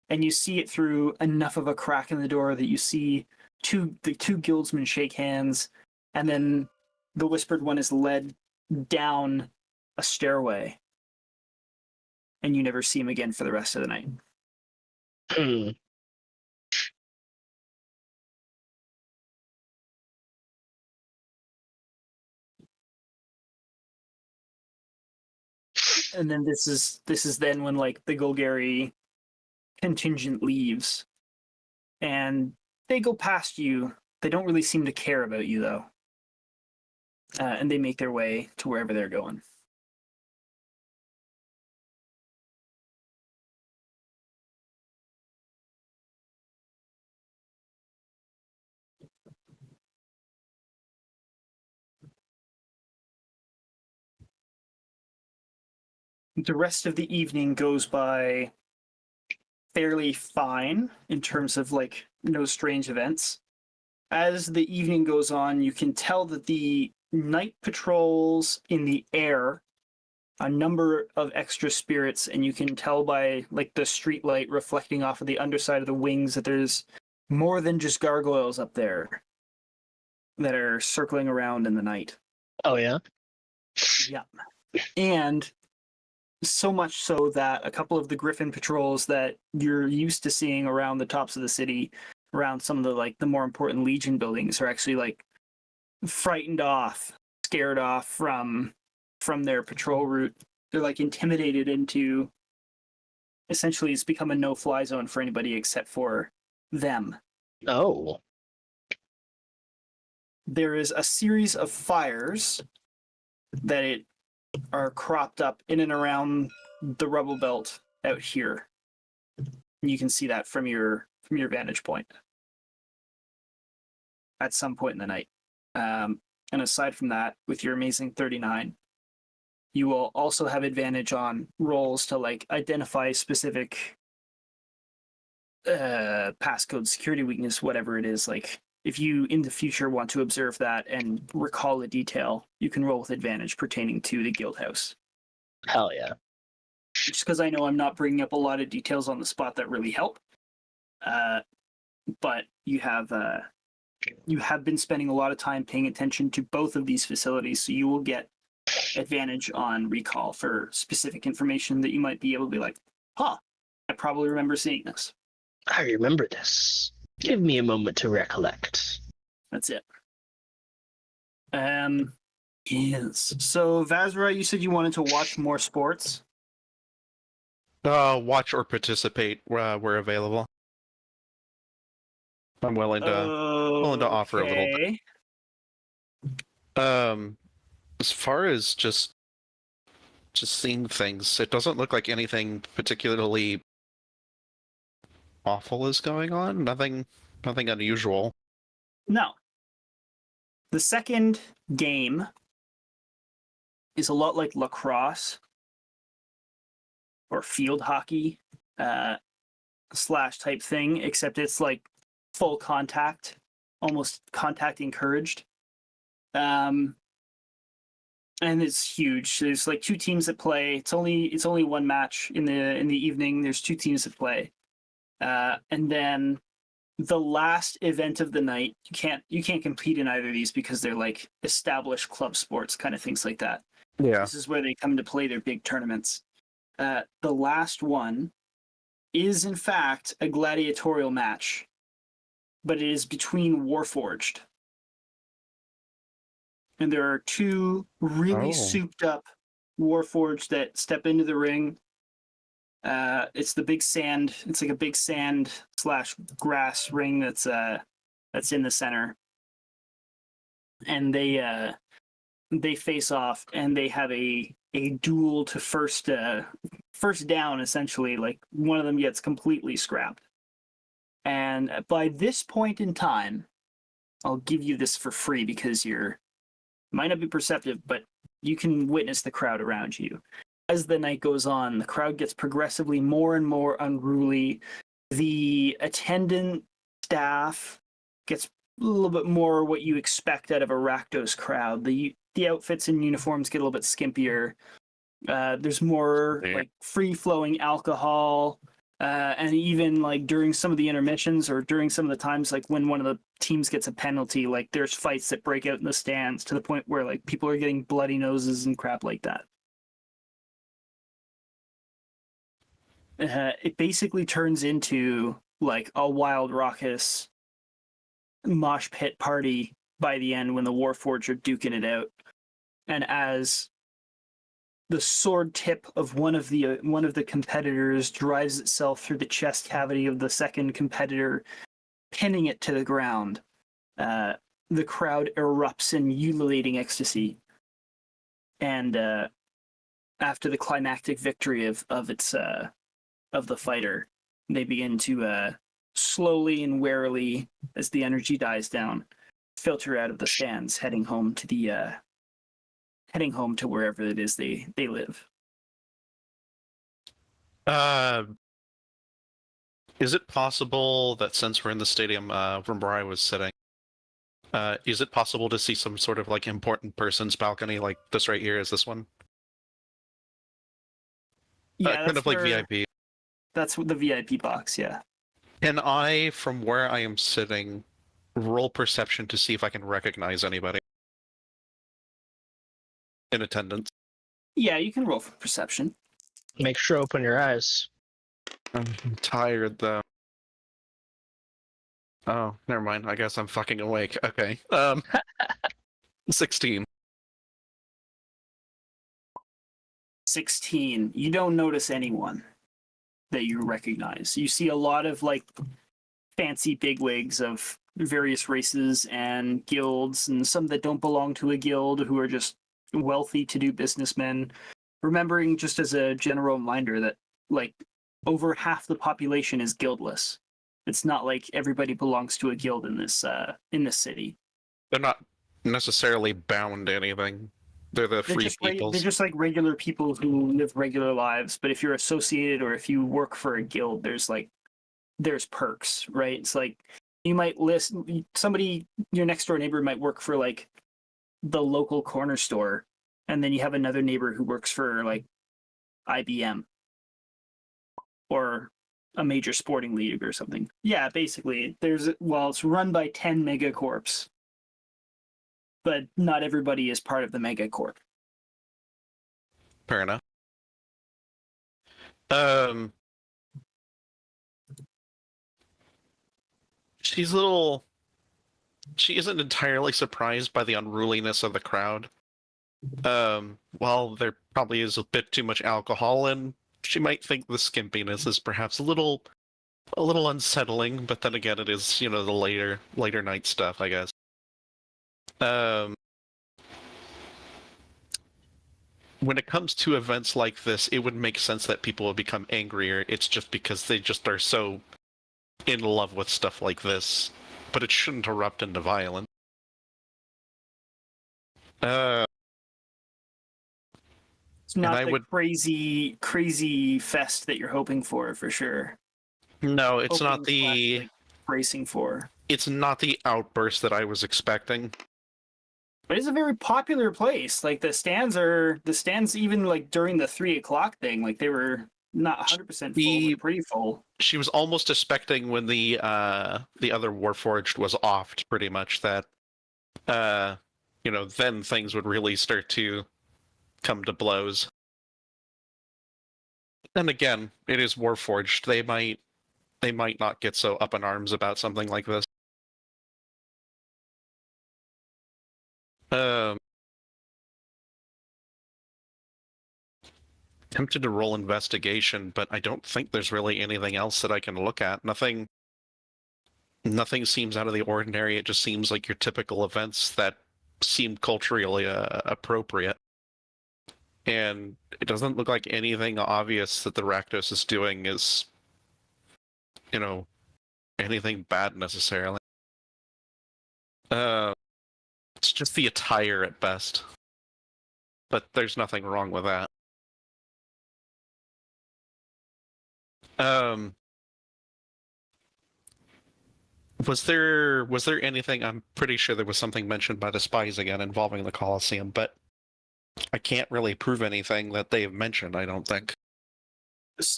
And you see it through enough of a crack in the door that you see the two guildsmen shake hands. And then the Whispered One is led down a stairway. And you never see him again for the rest of the night. And then this is then when like the Golgari contingent leaves, and they go past you. They don't really seem to care about you though, and they make their way to wherever they're going. The rest of the evening goes by fairly fine in terms of like no strange events. As the evening goes on, you can tell that the night patrols in the air, a number of extra spirits, and you can tell by like the street light reflecting off of the underside of the wings that there's more than just gargoyles up there that are circling around in the night. Oh yeah? Yeah. And so much so that a couple of the Griffin patrols that you're used to seeing around the tops of the city, around some of the like the more important Legion buildings, are actually like frightened off, scared off from their patrol route. They're like intimidated into, essentially it's become a no-fly zone for anybody except for them. Oh. there is a series of fires that are cropped up in and around the rubble belt out here. You can see that from your vantage point at some point in the night. And aside from that, with your amazing 39, you will also have advantage on rolls to like identify specific passcode, security weakness, whatever it is. Like if you in the future want to observe that and recall a detail, you can roll with advantage pertaining to the guild house. Hell yeah. Just because I know I'm not bringing up a lot of details on the spot that really help. But you have been spending a lot of time paying attention to both of these facilities, so you will get advantage on recall for specific information that you might be able to be like, huh, I probably remember seeing this. I remember this. Give me a moment to recollect. That's it. Yes. So, Vaszerei, you said you wanted to watch more sports? Watch or participate where available. I'm willing to offer a little bit. As far as just seeing things, it doesn't look like anything particularly awful is going on. Nothing unusual. No. The second game is a lot like lacrosse or field hockey slash type thing, except it's like full contact, almost contact encouraged. And it's huge. There's like two teams that play. It's only one match in the evening. There's two teams that play. And then the last event of the night, you can't compete in either of these because they're like established club sports, kind of things like that. Yeah. This is where they come to play their big tournaments. The last one is in fact a gladiatorial match, but it is between Warforged. And there are two really souped up Warforged that step into the ring. It's the big sand. It's like a big sand / grass ring that's in the center. And they face off, and they have a duel to first down, essentially. Like one of them gets completely scrapped. And by this point in time, I'll give you this for free because might not be perceptive, but you can witness the crowd around you. As the night goes on, the crowd gets progressively more and more unruly. The attendant staff gets a little bit more what you expect out of a Rakdos crowd. The outfits and uniforms get a little bit skimpier. There's more like free-flowing alcohol. And even like during some of the intermissions or during some of the times like when one of the teams gets a penalty, like there's fights that break out in the stands to the point where like people are getting bloody noses and crap like that. It basically turns into like a wild, raucous mosh pit party by the end when the Warforged are duking it out. And as the sword tip of one of the competitors drives itself through the chest cavity of the second competitor, pinning it to the ground, the crowd erupts in ululating ecstasy. And after the climactic victory of the fighter, they begin to slowly and warily, as the energy dies down, filter out of the stands, heading home to wherever it is they live. Is it possible that since we're in the stadium from where I was sitting, is it possible to see some sort of like important person's balcony like this right here? Is this one? Yeah, kind of like VIP. That's the VIP box, yeah. Can I, from where I am sitting, roll perception to see if I can recognize anybody in attendance? Yeah, you can roll for perception. Make sure to open your eyes. I'm tired though. Oh, never mind. I guess I'm fucking awake. Okay. 16. 16. You don't notice anyone that you recognize. You see a lot of like fancy bigwigs of various races and guilds, and some that don't belong to a guild who are just wealthy-to-do businessmen. Remembering, just as a general reminder, that like over half the population is guildless. It's not like everybody belongs to a guild in this city. They're not necessarily bound to anything. They're the free people. They're just like regular people who live regular lives. But if you're associated or if you work for a guild, there's perks, right? It's like you might list somebody, your next door neighbor might work for like the local corner store, and then you have another neighbor who works for like IBM or a major sporting league or something. Yeah, basically, it's run by 10 megacorps, but not everybody is part of the megacorp. Fair enough. She isn't entirely surprised by the unruliness of the crowd. While there probably is a bit too much alcohol, and she might think the skimpiness is perhaps a little unsettling, but then again, it is, the later night stuff, I guess. When it comes to events like this, it would make sense that people would become angrier. It's just because they just are so in love with stuff like this, but it shouldn't erupt into violence. It's not crazy fest that you're hoping for sure. No, it's not the like, bracing for. It's not the outburst that I was expecting. But it's a very popular place. Like the stands even like during the 3 o'clock thing, like they were not 100% full, but pretty full. She was almost expecting when the other Warforged was offed, pretty much, that then things would really start to come to blows. And again, it is Warforged. They might not get so up in arms about something like this. Tempted to roll investigation, but I don't think there's really anything else that I can look at. Nothing seems out of the ordinary. It just seems like your typical events that seem culturally appropriate. And it doesn't look like anything obvious that the Rakdos is doing is, anything bad necessarily. It's just the attire at best. But there's nothing wrong with that. Was there anything? I'm pretty sure there was something mentioned by the spies again involving the Colosseum, but I can't really prove anything that they have mentioned, I don't think.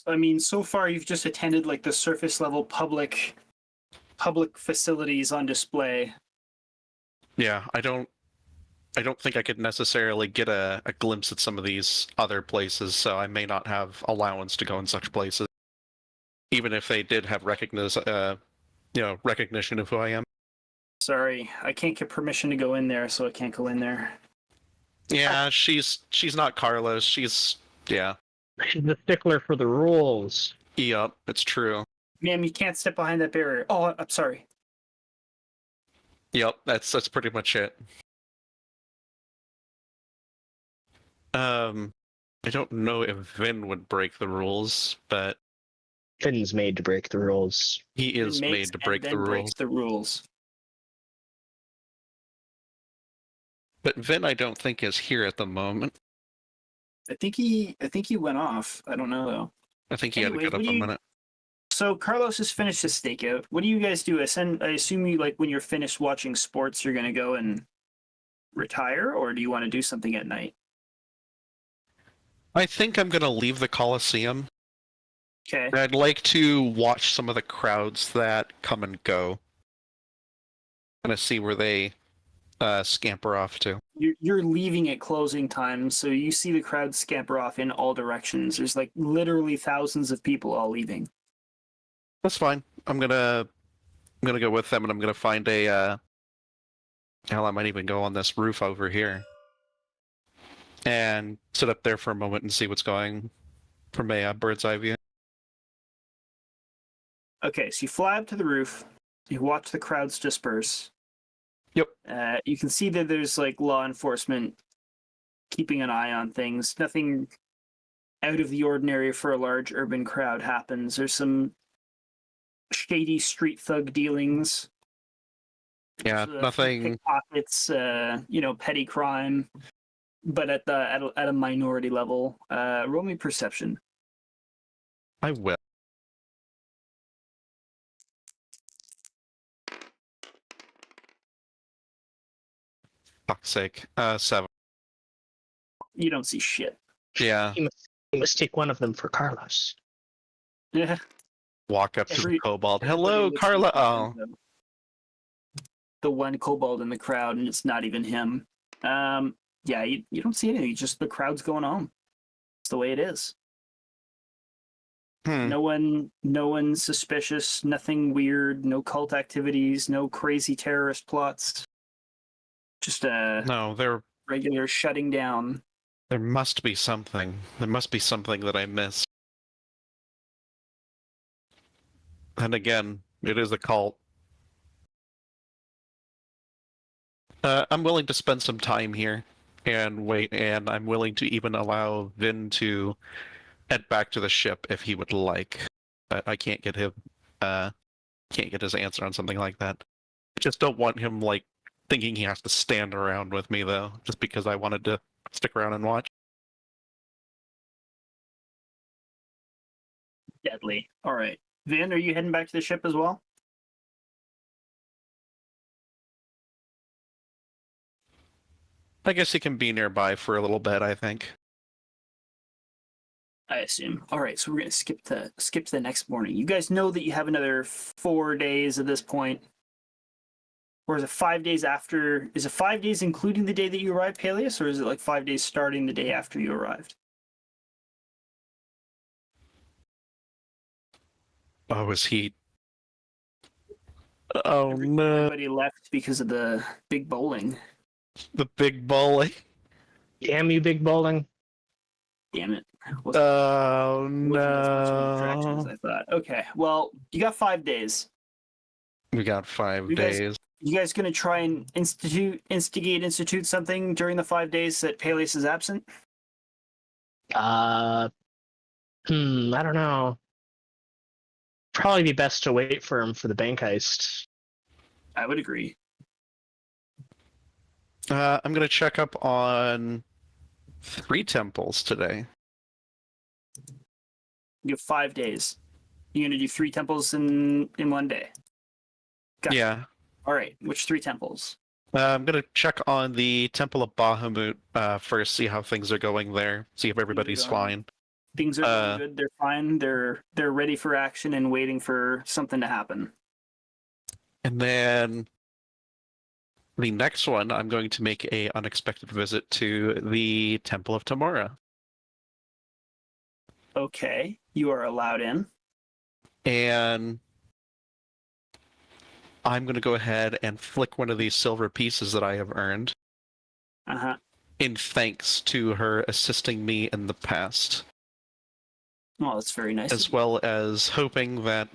I mean, so far you've just attended like the surface level public facilities on display. Yeah, I don't think I could necessarily get a glimpse at some of these other places, so I may not have allowance to go in such places, even if they did have recognition of who I am. Sorry, I can't get permission to go in there, so I can't go in there. Yeah, she's not Carlos. She's a stickler for the rules. Yep, it's true. Ma'am, you can't step behind that barrier. Oh, I'm sorry. Yep, that's pretty much it. I don't know if Vin would break the rules, but Vin's made to break the rules. He is made to break the rules. Breaks the rules. But Vin, I don't think, is here at the moment. I think he went off. I don't know though. I think he had to get up a minute. So Carlos has finished his stakeout. What do you guys do? I assume you when you're finished watching sports, you're gonna go and retire, or do you want to do something at night? I think I'm gonna leave the Colosseum. Okay. I'd like to watch some of the crowds that come and go. Kind of see where they scamper off to. You're leaving at closing time, so you see the crowd scamper off in all directions. There's literally thousands of people all leaving. That's fine. I'm gonna go with them, and I'm gonna find a. Hell, I might even go on this roof over here, and sit up there for a moment and see what's going from a bird's eye view. Okay, so you fly up to the roof. You watch the crowds disperse. Yep. You can see that there's like law enforcement keeping an eye on things. Nothing out of the ordinary for a large urban crowd happens. There's some shady street thug dealings. Yeah, nothing. Pickpockets, petty crime, but at a minority level. Roll me perception. I will. Fuck's sake. 7. You don't see shit. Yeah. You must take one of them for Carlos. Yeah. Walk up to the kobold. Everybody Hello, looks Carla. at Oh. The one kobold in the crowd, and it's not even him. Yeah, you don't see anything. Just the crowd's going on. It's the way it is. No one suspicious. Nothing weird. No cult activities. No crazy terrorist plots. Just No, regular shutting down. there must be something. There must be something that I missed. And again, it is a cult. I'm willing to spend some time here and wait, and I'm willing to even allow Vin to head back to the ship if he would like. But I can't get him. Can't get his answer on something like that. I just don't want him thinking he has to stand around with me though, just because I wanted to stick around and watch. Deadly. All right, Vin, are you heading back to the ship as well? I guess he can be nearby for a little bit, I think. I assume. All right, so we're gonna skip to the next morning. You guys know that you have another 4 days at this point, or is it 5 days after? Is it 5 days including the day that you arrived, Paelias, or is it 5 days starting the day after you arrived? Oh, is he? Oh no! Everybody left because of the big bowling. The big bowling. Damn you, big bowling. Damn it. Oh Wasn't as much of an attraction no! as I thought. Okay, well, you got 5 days. We got 5 You guys- days. You guys gonna try and institute something during the 5 days that Paelias is absent? I don't know. Probably be best to wait for him for the bank heist. I would agree. I'm gonna check up on 3 temples today. You have 5 days. You're gonna do 3 temples in 1 day. Gotcha. Yeah. All right. Which 3 temples? I'm gonna check on the Temple of Bahamut first, see how things are going there, see if everybody's fine. Things are going good. They're fine. They're ready for action and waiting for something to happen. And then the next one, I'm going to make a unexpected visit to the Temple of Tamora. Okay, you are allowed in. And I'm going to go ahead and flick one of these silver pieces that I have earned in thanks to her assisting me in the past. Oh, that's very nice. As well as hoping that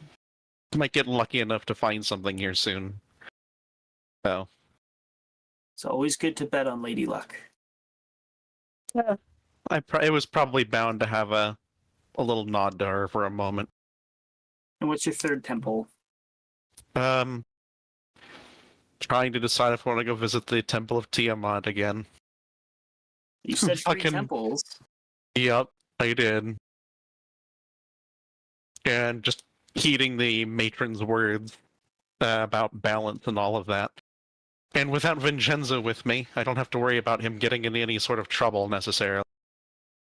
I might get lucky enough to find something here soon. So. It's always good to bet on Lady Luck. Yeah. It was probably bound to have a little nod to her for a moment. And what's your 3rd temple? Trying to decide if I want to go visit the Temple of Tiamat again. You said 3 Fucking- temples. Yep, I did. And just heeding the matron's words about balance and all of that. And without Vinshenzo with me, I don't have to worry about him getting into any sort of trouble necessarily.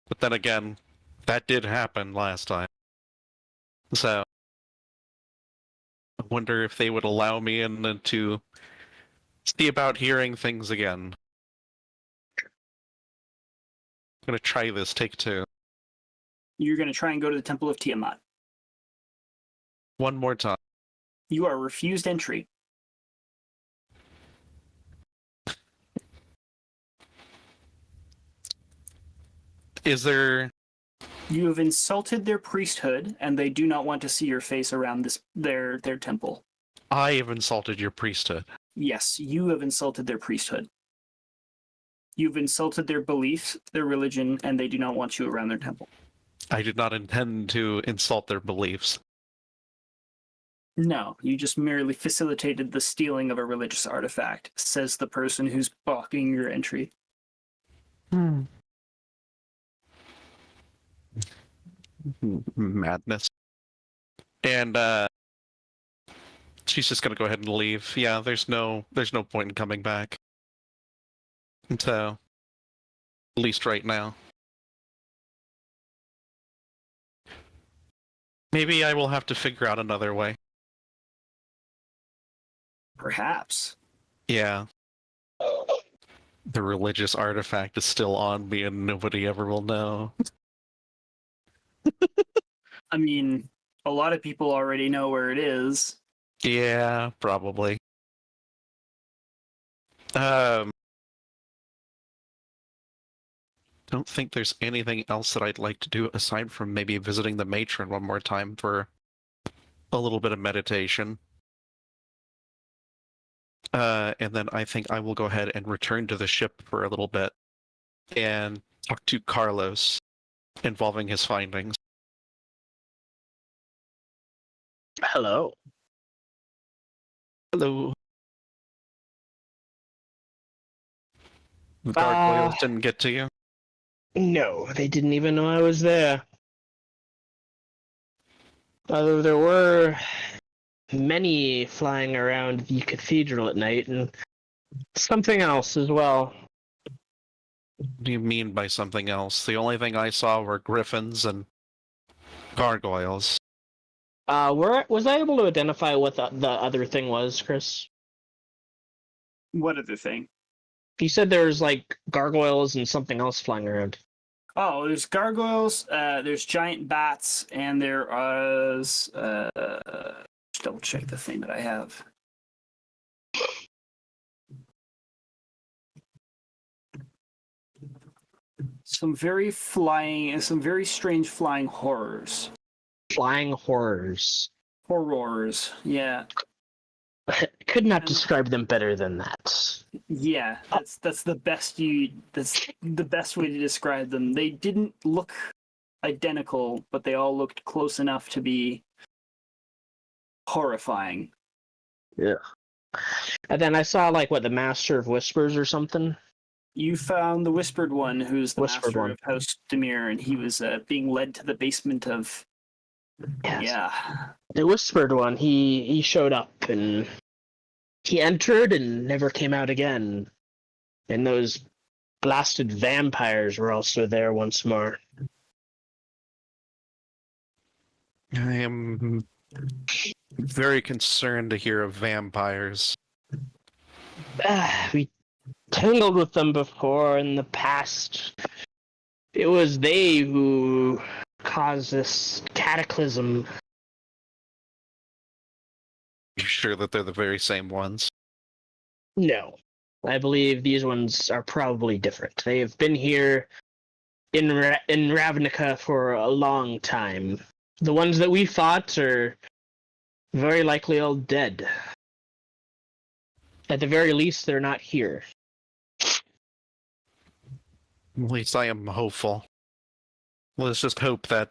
But then again, that did happen last time. So, I wonder if they would allow me in to see about hearing things again. I'm gonna try this, take 2. You're going to try and go to the Temple of Tiamat. One more time. You are refused entry. Is there... You have insulted their priesthood, and they do not want to see your face around their temple. I have insulted your priesthood. Yes, you have insulted their priesthood. You've insulted their beliefs, their religion, and they do not want you around their temple. I did not intend to insult their beliefs. No, you just merely facilitated the stealing of a religious artifact, says the person who's blocking your entry. Madness. And she's just gonna go ahead and leave. Yeah, there's no point in coming back. So, at least right now. Maybe I will have to figure out another way. Perhaps. Yeah. The religious artifact is still on me and nobody ever will know. I mean, a lot of people already know where it is. Yeah, probably. Don't think there's anything else that I'd like to do aside from maybe visiting the matron one more time for a little bit of meditation. And then I think I will go ahead and return to the ship for a little bit and talk to Carlos involving his findings. Hello. Hello. The gargoyles didn't get to you? No, they didn't even know I was there. Although there were many flying around the cathedral at night, and something else as well. What do you mean by something else? The only thing I saw were griffins and gargoyles. Was I able to identify what the other thing was, Chris? What other thing? You said there's like gargoyles and something else flying around. Oh, there's gargoyles, there's giant bats, and there is... just double check the thing that I have. Some very strange flying horrors. Flying horrors. Horrors, yeah. Could not describe them better than that. Yeah, that's the best way to describe them. They didn't look identical, but they all looked close enough to be horrifying. Yeah. And then I saw the Master of Whispers or something. You found the Whispered One, who's the Whispered master One. of House Demir, and he was being led to the basement of... Yes. Yeah. The Whispered One, he showed up and he entered and never came out again. And those blasted vampires were also there once more. I am very concerned to hear of vampires. We tangled with them before in the past. It was they who caused this cataclysm. You sure that they're the very same ones? No. I believe these ones are probably different. They have been here in Ravnica for a long time. The ones that we fought are very likely all dead. At the very least, they're not here. At least I am hopeful. Let's just hope that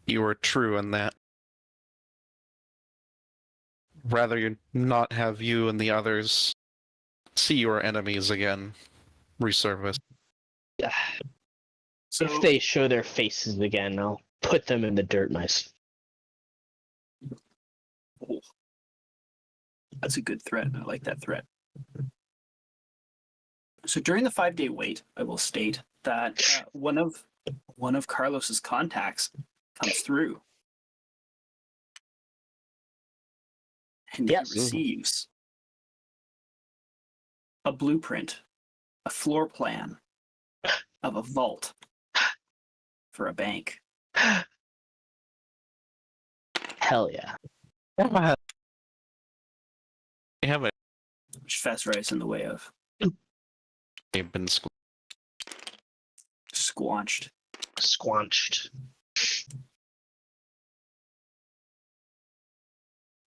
you are true in that. Rather not have you and the others see your enemies again resurface. So, If they show their faces again, I'll put them in the dirt myself. that's a good threat. I like that threat. So during the 5-day wait, I will state that one of Carlos's contacts comes through, and Yes. he receives a blueprint, a floor plan of a vault for a bank. Hell yeah. I have a Which Vaszerei's in the way of. been Squanched. Squanched.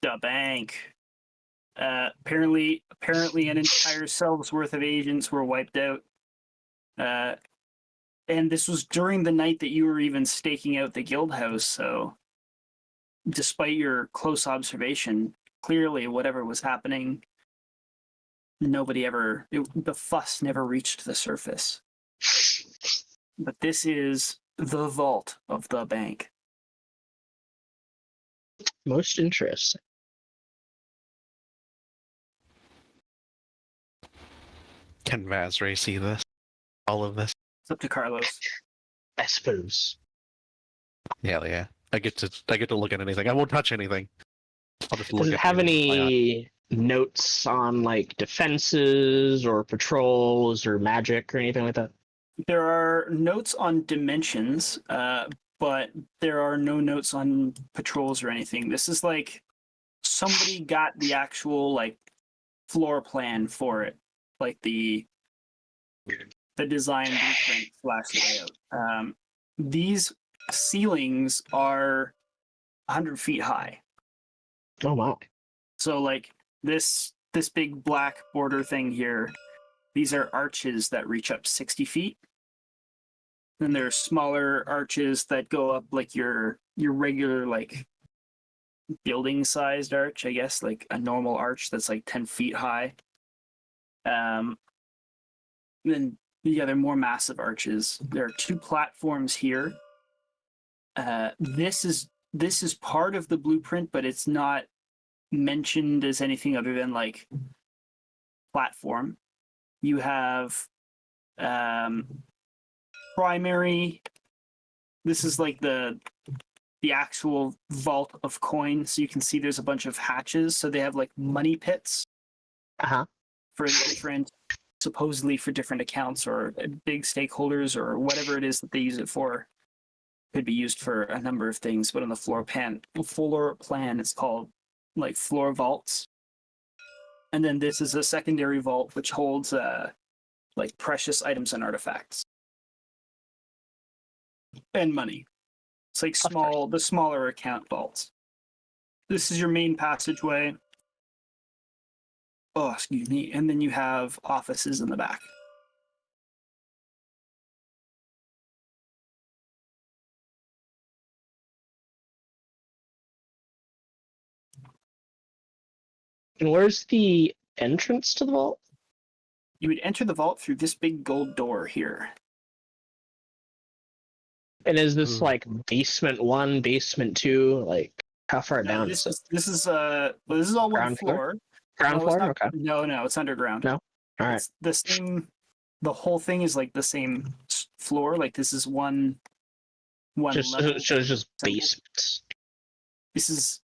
The bank. Apparently, an entire selv's worth of agents were wiped out. And this was during the night that you were even staking out the guild house. So, despite your close observation, clearly whatever was happening, the fuss never reached the surface. But this is the vault of the bank. Most interesting. Can Vaszerei see this? All of this? It's up to Carlos. I suppose. Yeah. I get to look at anything. I won't touch anything. I'll just look Does it at have things with my eye. any notes on like defenses or patrols or magic or anything like that? There are notes on dimensions, but there are no notes on patrols or anything. This is like somebody got the actual like floor plan for it, like the design blueprint / layout. These ceilings are 100 feet high. Oh wow. So like this big black border thing here, these are arches that reach up 60 feet. Then there's smaller arches that go up like your regular like building sized arch, I guess, like a normal arch that's like 10 feet high. Then the other more massive arches. There are 2 platforms here. This is part of the blueprint, but it's not mentioned as anything other than like platform. You have primary. This is like the actual vault of coin. So you can see there's a bunch of hatches. So they have like money pits for different, supposedly for different accounts or big stakeholders or whatever it is that they use it for. Could be used for a number of things, but on the floor plan, it's called like floor vaults. And then this is a secondary vault which holds like precious items and artifacts and money. It's like the smaller account vaults. This is your main passageway. Oh, excuse me. And then you have offices in the back. And where's the entrance to the vault? You would enter the vault through this big gold door here. And is this like basement 1, basement 2? Like how far down This is it? this is all one Ground floor? floor. Ground No, it's floor? not- Okay. No, it's underground. No? All right. It's the same. The whole thing is like the same floor. Like this is one Just level. so it's just basements. This is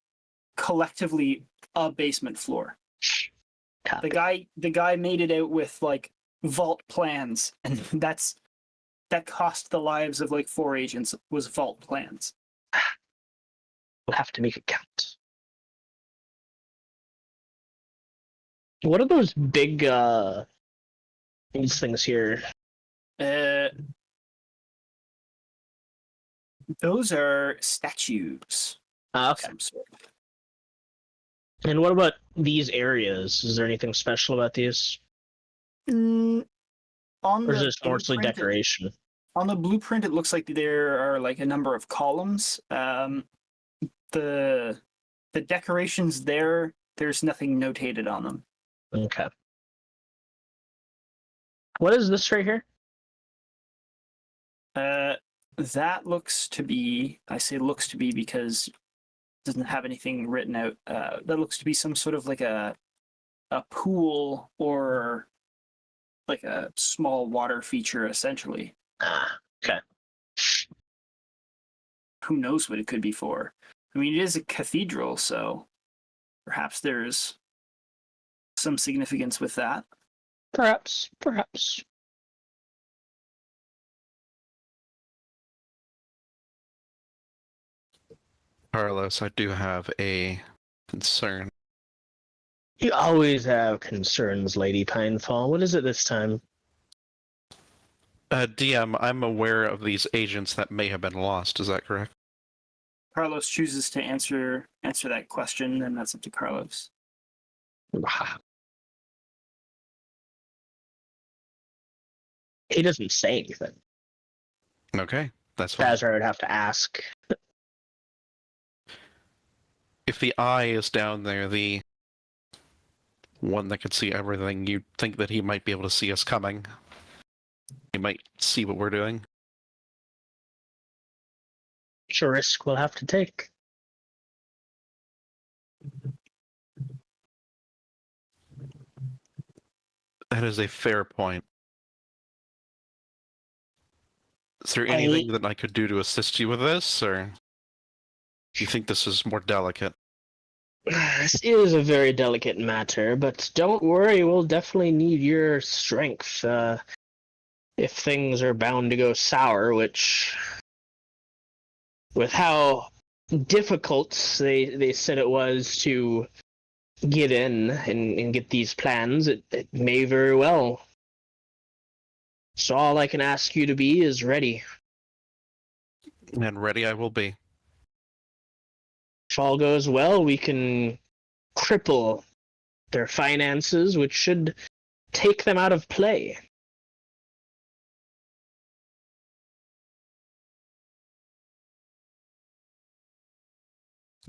collectively a basement floor. Copy. The guy made it out with like vault plans, and that cost the lives of like 4 agents. Was vault plans. We'll have to make it count. What are those big these things here? Those are statues. Okay. Some sort. And what about these areas? Is there anything special about these? On Or is the this mostly blueprint, decoration? On the blueprint, it looks like there are like a number of columns. The decorations there's nothing notated on them. Okay. What is this right here? That looks to be, I say looks to be because it doesn't have anything written out. That looks to be some sort of like a pool or like a small water feature, essentially. Okay. Who knows what it could be for? I mean, it is a cathedral, so perhaps there's some significance with that. Perhaps. Carlos, I do have a concern. You always have concerns, Lady Pinefall. What is it this time? DM, I'm aware of these agents that may have been lost. Is that correct? Carlos chooses to answer that question, and that's up to Carlos. He doesn't say anything. Okay, that's fine. Vaszerei would have to ask. If the eye is down there, the one that can see everything, you'd think that he might be able to see us coming. He might see what we're doing. It's a risk we'll have to take. That is a fair point. Is there anything that I could do to assist you with this, or do you think this is more delicate? This is a very delicate matter, but don't worry, we'll definitely need your strength if things are bound to go sour, which, with how difficult they said it was to get in and get these plans, it may very well. So all I can ask you to be is ready. And ready I will be. If all goes well, we can cripple their finances, which should take them out of play.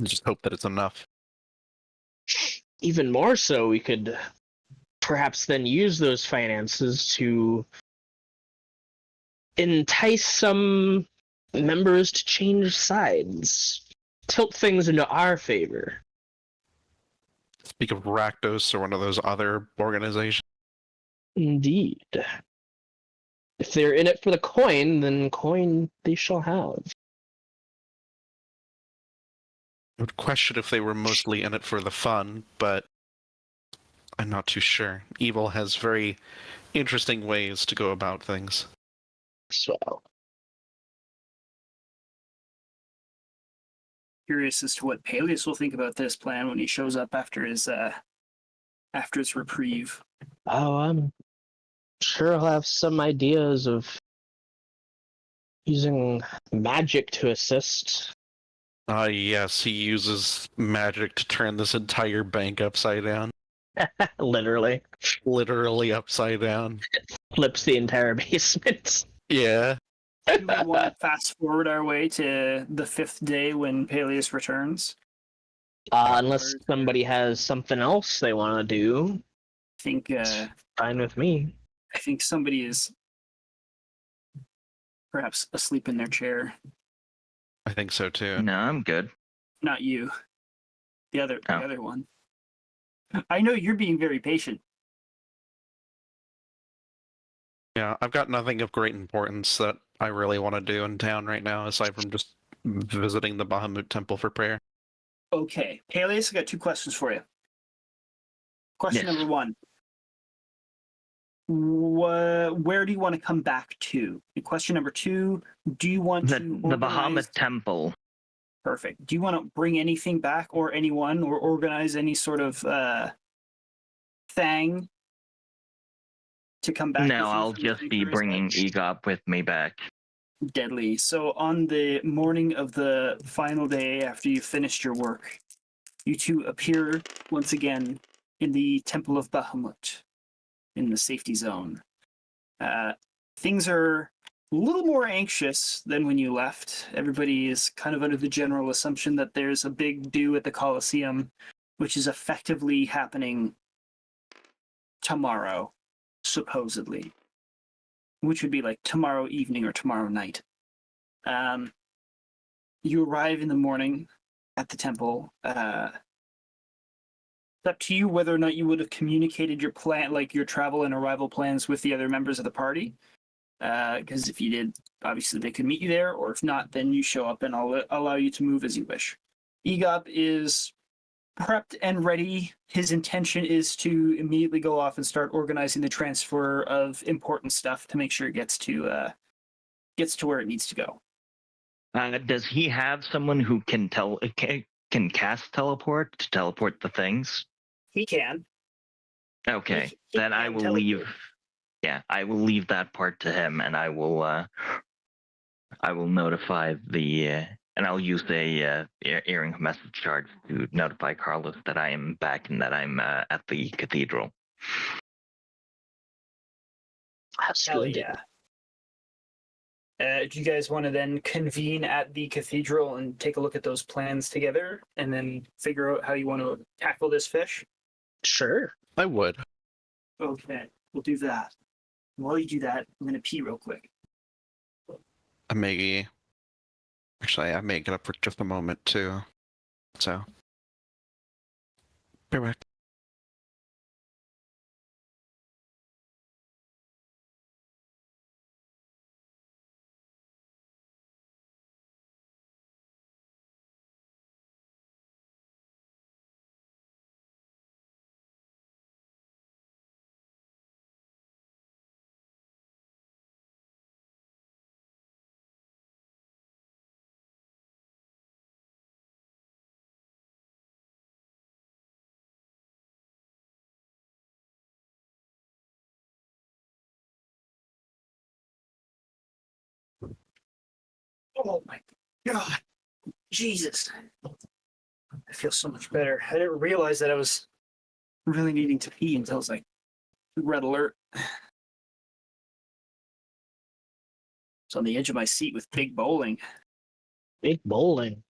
Just hope that it's enough. Even more so, we could perhaps then use those finances to entice some members to change sides, tilt things into our favor. Speak of Rakdos or one of those other organizations. Indeed. If they're in it for the coin, then coin they shall have. I would question if they were mostly in it for the fun, but I'm not too sure. Evil has very interesting ways to go about things. So, Curious as to what Paelias will think about this plan when he shows up after his reprieve. I'm sure he'll have some ideas of using magic to assist. Yes, he uses magic to turn this entire bank upside down. Literally. Literally upside down. Flips the entire basement. Yeah. Do we want to fast forward our way to the 5th day when Paelias returns? Unless somebody has something else they want to do. Fine with me. I think somebody is perhaps asleep in their chair. I think so too. No, I'm good. Not you. The other one. I know you're being very patient. Yeah, I've got nothing of great importance that I really want to do in town right now, aside from just visiting the Bahamut Temple for prayer. Okay. Paelias, I got 2 questions for you. Question Yes. number 1. Where do you want to come back to? And question number 2, do you want The to Bahamut Temple. Perfect. Do you want to bring anything back or anyone or organize any sort of thing to come back? No, with you I'll from just the be Vancouver's bringing Edge? Egop with me back. Deadly. So on the morning of the final day after you finished your work, you two appear once again in the Temple of Bahamut in the safety zone. Things are a little more anxious than when you left. Everybody is kind of under the general assumption that there's a big do at the Colosseum, which is effectively happening tomorrow, supposedly, which would be like tomorrow evening or tomorrow night. You arrive in the morning at the temple. It's up to you whether or not you would have communicated your plan, like your travel and arrival plans, with the other members of the party. Because if you did, obviously they could meet you there, or if not, then you show up and I'll allow you to move as you wish. Egop is prepped and ready. His intention is to immediately go off and start organizing the transfer of important stuff to make sure it gets to where it needs to go. Does he have someone who can cast teleport to teleport the things? He can. Okay, He then I can will teleport. leave. Yeah, I will leave that part to him, and I will notify the And I'll use a earring message charge to notify Carlos that I am back and that I'm at the cathedral. Hell Splendid. Do you guys want to then convene at the cathedral and take a look at those plans together and then figure out how you want to tackle this fish? Sure. I would. Okay, we'll do that. While you do that, I'm going to pee real quick. I may get up for just a moment too. So, be back. Oh my God. Jesus. I feel so much better. I didn't realize that I was really needing to pee until I was like, red alert. It's on the edge of my seat with big bowling. Big bowling.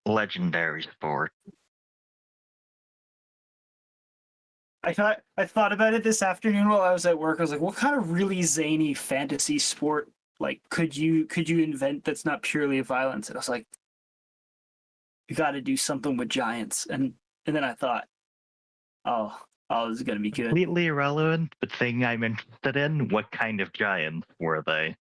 Legendary sport. I thought about it this afternoon while I was at work. I was like, what kind of really zany fantasy sport like could you invent that's not purely violence? And I was like, you got to do something with giants. And then I thought, oh, this is gonna be good. Completely irrelevant, but thing I'm interested in, what kind of giants were they?